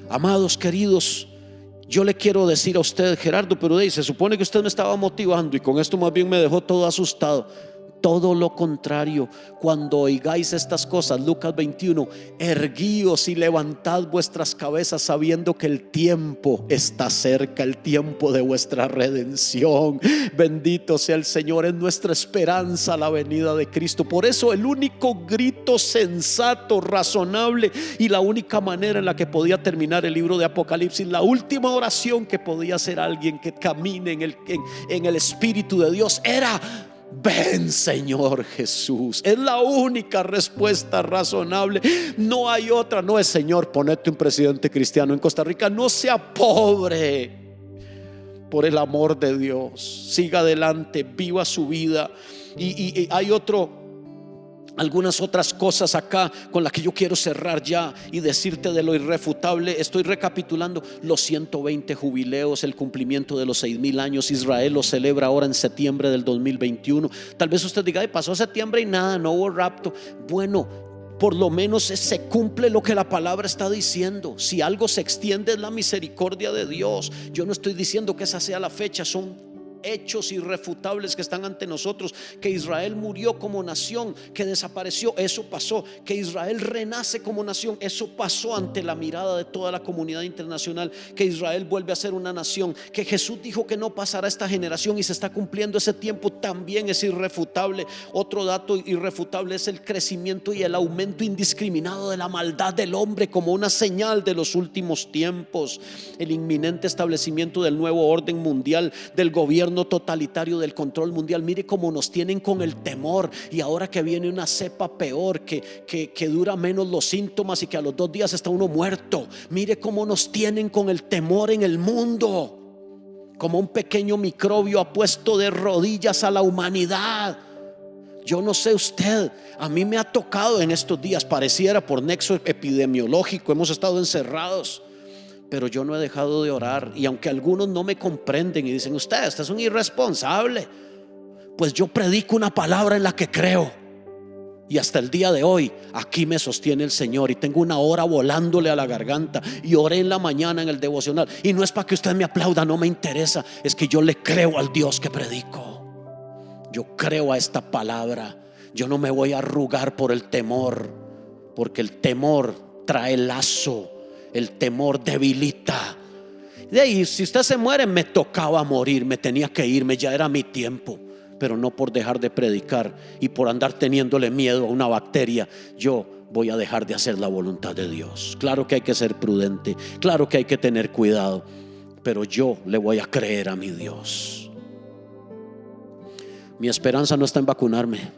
Amados queridos, yo le quiero decir a usted: Gerardo, pero se supone que usted me estaba motivando, y con esto más bien me dejó todo asustado. Todo lo contrario, cuando oigáis estas cosas, Lucas 21, erguíos y levantad vuestras cabezas, sabiendo que el tiempo está cerca, el tiempo de vuestra redención. Bendito sea el Señor, es nuestra esperanza la venida de Cristo. Por eso el único grito sensato, razonable, y la única manera en la que podía terminar el libro de Apocalipsis, la última oración que podía hacer alguien que camine en el Espíritu de Dios, era: ven, Señor Jesús. Es la única respuesta razonable. No hay otra. No es: Señor, ponete un presidente cristiano en Costa Rica. No sea pobre. Por el amor de Dios, siga adelante, viva su vida. Y hay algunas otras cosas acá con las que yo quiero cerrar ya y decirte de lo irrefutable. Estoy recapitulando los 120 jubileos, el cumplimiento de los 6,000 años. Israel lo celebra ahora en septiembre del 2021. Tal vez usted diga: pasó septiembre y nada, no hubo rapto. Bueno, por lo menos se cumple lo que la palabra está diciendo. Si algo se extiende, es la misericordia de Dios. Yo no estoy diciendo que esa sea la fecha, son hechos irrefutables que están ante nosotros. Que Israel murió como nación, que desapareció, eso pasó. Que Israel renace como nación, eso pasó ante la mirada de toda la comunidad internacional. Que Israel vuelve a ser una nación. Que Jesús dijo que no pasará esta generación y se está cumpliendo ese tiempo, también es irrefutable. Otro dato irrefutable es el crecimiento y el aumento indiscriminado de la maldad del hombre como una señal de los últimos tiempos. El inminente establecimiento del nuevo orden mundial, del gobierno totalitario, del control mundial. Mire cómo nos tienen con el temor, y ahora que viene una cepa peor que dura menos los síntomas y que a los 2 días está uno muerto. Mire cómo nos tienen con el temor en el mundo. Como un pequeño microbio ha puesto de rodillas a la humanidad. Yo no sé usted, a mí me ha tocado en estos días, pareciera por nexo epidemiológico, hemos estado encerrados, pero yo no he dejado de orar. Y aunque algunos no me comprenden y dicen: usted es un irresponsable, pues yo predico una palabra en la que creo. Y hasta el día de hoy aquí me sostiene el Señor, y tengo una hora volándole a la garganta, y oré en la mañana en el devocional. Y no es para que usted me aplauda, no me interesa, es que yo le creo al Dios que predico. Yo creo a esta palabra. Yo no me voy a arrugar por el temor, porque el temor trae lazo, el temor debilita. De ahí, si usted se muere, me tocaba morir, me tenía que irme, ya era mi tiempo. Pero no por dejar de predicar y por andar teniéndole miedo a una bacteria, yo voy a dejar de hacer la voluntad de Dios. Claro que hay que ser prudente, claro que hay que tener cuidado, pero yo le voy a creer a mi Dios. Mi esperanza no está en vacunarme.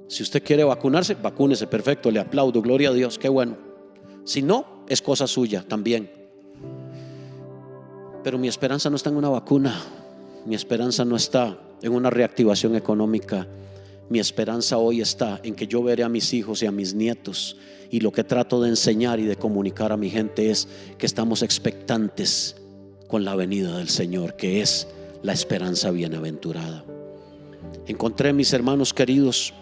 Si usted quiere vacunarse, vacúnese, perfecto, le aplaudo, gloria a Dios, qué bueno. Si no, es cosa suya también. Pero mi esperanza no está en una vacuna. Mi esperanza no está en una reactivación económica. Mi esperanza hoy está en que yo veré a mis hijos y a mis nietos, y lo que trato de enseñar y de comunicar a mi gente es que estamos expectantes con la venida del Señor, que es la esperanza bienaventurada. Encontré, mis hermanos queridos,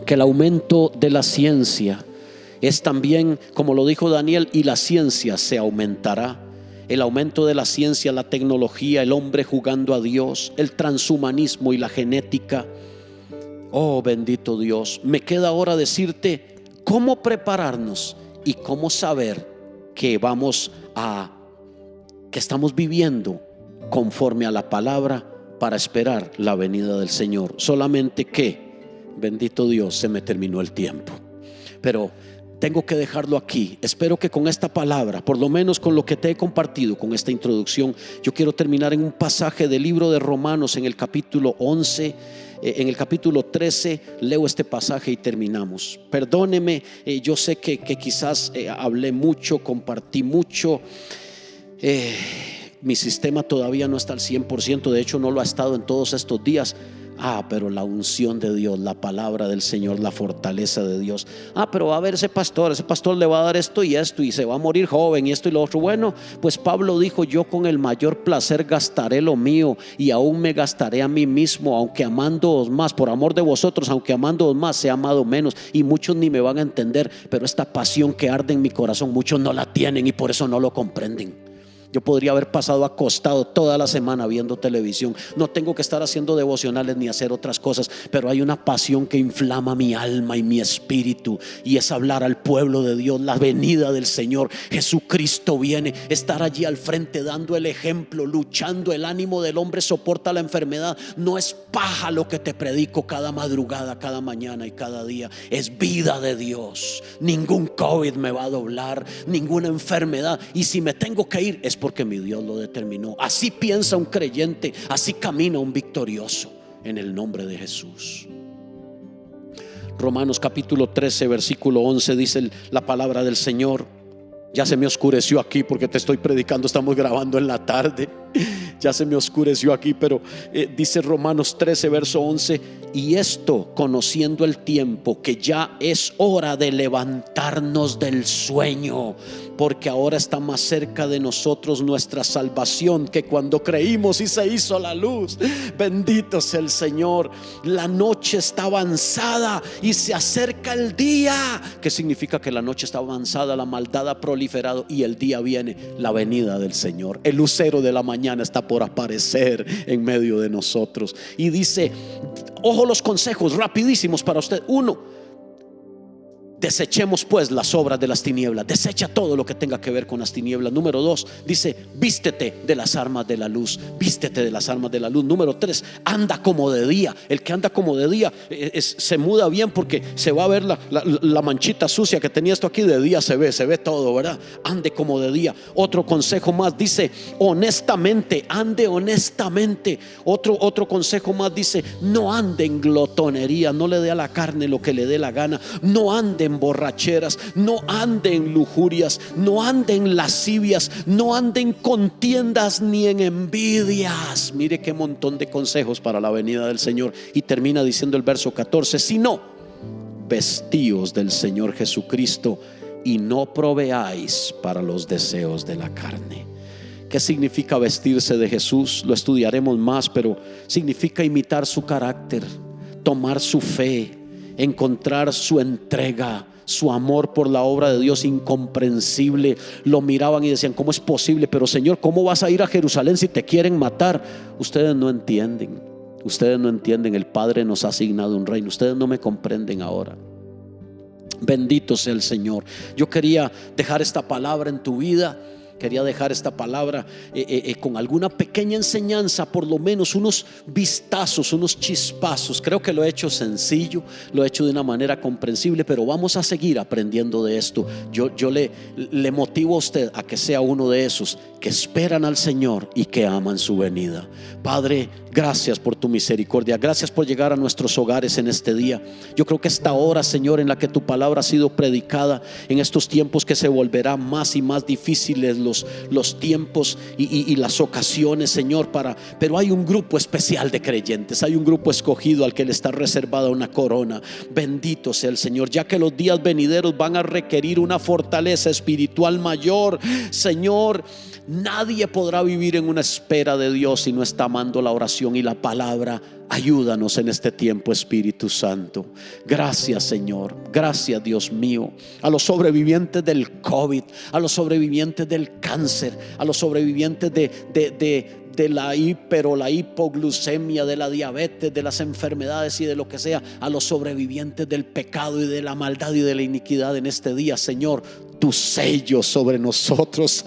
que el aumento de la ciencia es también, como lo dijo Daniel, y la ciencia se aumentará. El aumento de la ciencia, la tecnología, el hombre jugando a Dios, el transhumanismo y la genética. Oh, bendito Dios. Me queda ahora decirte cómo prepararnos y cómo saber que que estamos viviendo conforme a la palabra para esperar la venida del Señor. Solamente que, bendito Dios, se me terminó el tiempo, pero tengo que dejarlo aquí. Espero que con esta palabra, por lo menos con lo que te he compartido, con esta introducción, yo quiero terminar en un pasaje del libro de Romanos, en el capítulo 11, en el capítulo 13. Leo este pasaje y terminamos. Perdóneme, yo sé que quizás hablé mucho, compartí mucho. Mi sistema todavía no está al 100%, de hecho no lo ha estado en todos estos días. Pero la unción de Dios, la palabra del Señor, la fortaleza de Dios. Pero va a haber ese pastor le va a dar esto y esto, y se va a morir joven y esto y lo otro. Bueno, pues Pablo dijo: yo con el mayor placer gastaré lo mío, y aún me gastaré a mí mismo, aunque amándoos más, por amor de vosotros, aunque amándoos más, sea amado menos. Y muchos ni me van a entender, pero esta pasión que arde en mi corazón, muchos no la tienen y por eso no lo comprenden. Yo podría haber pasado acostado toda la semana viendo televisión. No tengo que estar haciendo devocionales ni hacer otras cosas, pero hay una pasión que inflama mi alma y mi espíritu, y es hablar al pueblo de Dios la venida del Señor. Jesucristo viene, estar allí al frente dando el ejemplo, luchando. El ánimo del hombre soporta la enfermedad. No es paja lo que te predico cada madrugada, cada mañana y cada día. Es vida de Dios. Ningún COVID me va a doblar, ninguna enfermedad. Y si me tengo que ir, es porque mi Dios lo determinó. Así piensa un creyente, así camina un victorioso, en el nombre de Jesús. Romanos capítulo 13 versículo 11 dice la palabra del Señor. Ya se me oscureció aquí porque te estoy predicando, estamos grabando en la tarde. Ya se me oscureció aquí, pero dice Romanos 13 verso 11: y esto conociendo el tiempo, que ya es hora de levantarnos del sueño, porque ahora está más cerca de nosotros nuestra salvación que cuando creímos y se hizo la luz. Bendito sea el Señor. La noche está avanzada y se acerca el día. ¿Qué significa que la noche está avanzada? La maldad ha proliferado, proliferado y el día viene, la venida del Señor. El lucero de la mañana está por aparecer en medio de nosotros. Y dice, ojo los consejos rapidísimos para usted. 1, desechemos pues las obras de las tinieblas. Desecha todo lo que tenga que ver con las tinieblas. Número 2, dice, vístete de las armas de la luz. Vístete de las armas de la luz. Número 3, anda como de día. El que anda como de día se muda bien, porque se va a ver la manchita sucia que tenía esto aquí. De día se ve todo, ¿verdad? Ande como de día. Otro consejo más dice, honestamente, ande honestamente. Otro consejo más dice, no ande en glotonería. No le dé a la carne lo que le dé la gana. No ande en borracheras, no ande en lujurias, no ande en lascivias, no ande en contiendas ni en envidias. Mire qué montón de consejos para la venida del Señor. Y termina diciendo el verso 14, sino vestíos del Señor Jesucristo y no proveáis para los deseos de la carne. ¿Qué significa vestirse de Jesús? Lo estudiaremos más, pero significa imitar su carácter, tomar su fe, encontrar su entrega, su amor por la obra de Dios incomprensible. Lo miraban y decían, ¿cómo es posible? Pero Señor, ¿cómo vas a ir a Jerusalén si te quieren matar? Ustedes no entienden. Ustedes no entienden. El Padre nos ha asignado un reino. Ustedes no me comprenden ahora. Bendito sea el Señor. Yo quería dejar esta palabra en tu vida. Quería dejar esta palabra con alguna pequeña enseñanza, por lo menos unos vistazos, unos chispazos. Creo que lo he hecho sencillo, lo he hecho de una manera comprensible, pero vamos a seguir aprendiendo de esto. Yo le motivo a usted a que sea uno de esos que esperan al Señor y que aman su venida. Padre, gracias por tu misericordia. Gracias por llegar a nuestros hogares en este día. Yo creo que esta hora, Señor, en la que tu palabra ha sido predicada, en estos tiempos que se volverán más y más difíciles los tiempos y las ocasiones, Señor, pero hay un grupo especial de creyentes, hay un grupo escogido al que le está reservada una corona. Bendito sea el Señor, ya que los días venideros van a requerir una fortaleza espiritual mayor. Señor, nadie podrá vivir en una espera de Dios si no está amando la oración y la palabra. Ayúdanos en este tiempo, Espíritu Santo. Gracias, Señor. Gracias, Dios mío. A los sobrevivientes del COVID, a los sobrevivientes del cáncer, a los sobrevivientes de la la hipoglucemia, de la diabetes, de las enfermedades y de lo que sea, a los sobrevivientes del pecado y de la maldad y de la iniquidad en este día, Señor, tu sello sobre nosotros.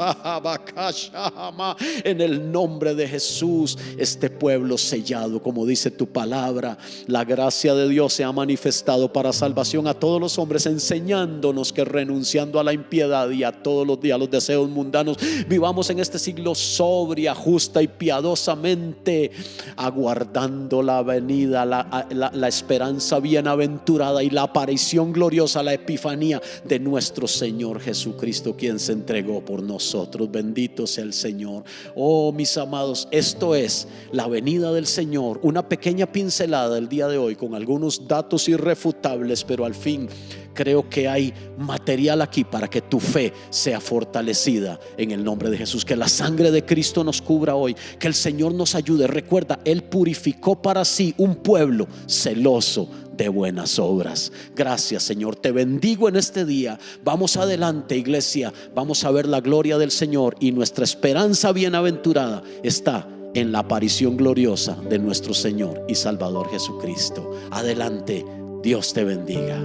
En el nombre de Jesús, este pueblo sellado, como dice tu palabra. La gracia de Dios se ha manifestado para salvación a todos los hombres, enseñándonos que renunciando a la impiedad y a todos los días los deseos mundanos, vivamos en este siglo sobria, justa y piadosamente, aguardando la venida, la esperanza bienaventurada y la aparición gloriosa, la epifanía de nuestro Señor Jesucristo, quien se entregó por nosotros. Bendito sea el Señor. Oh, mis amados, esto es la venida del Señor. Una pequeña pincelada el día de hoy con algunos datos irrefutables, pero al fin creo que hay material aquí para que tu fe sea fortalecida en el nombre de Jesús. Que la sangre de Cristo nos cubra hoy, que el Señor nos ayude. Recuerda, Él purificó para sí un pueblo celoso de buenas obras. Gracias, Señor. Te bendigo en este día. Vamos adelante, iglesia. Vamos a ver la gloria del Señor, y nuestra esperanza bienaventurada está en la aparición gloriosa de nuestro Señor y Salvador Jesucristo. Adelante. Dios te bendiga.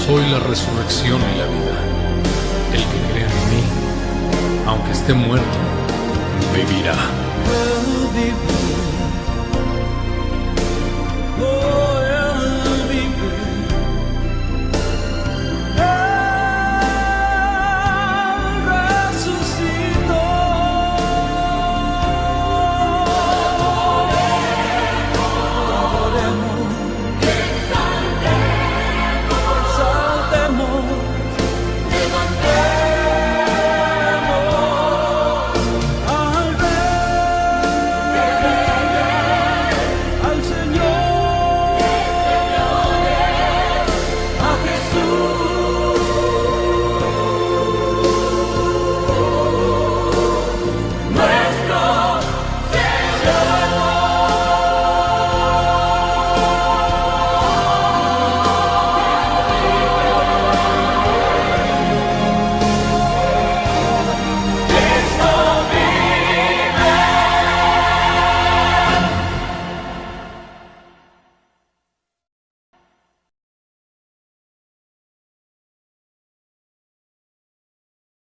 Soy la resurrección y la vida. El que cree en mí, aunque esté muerto, vivirá. Oh,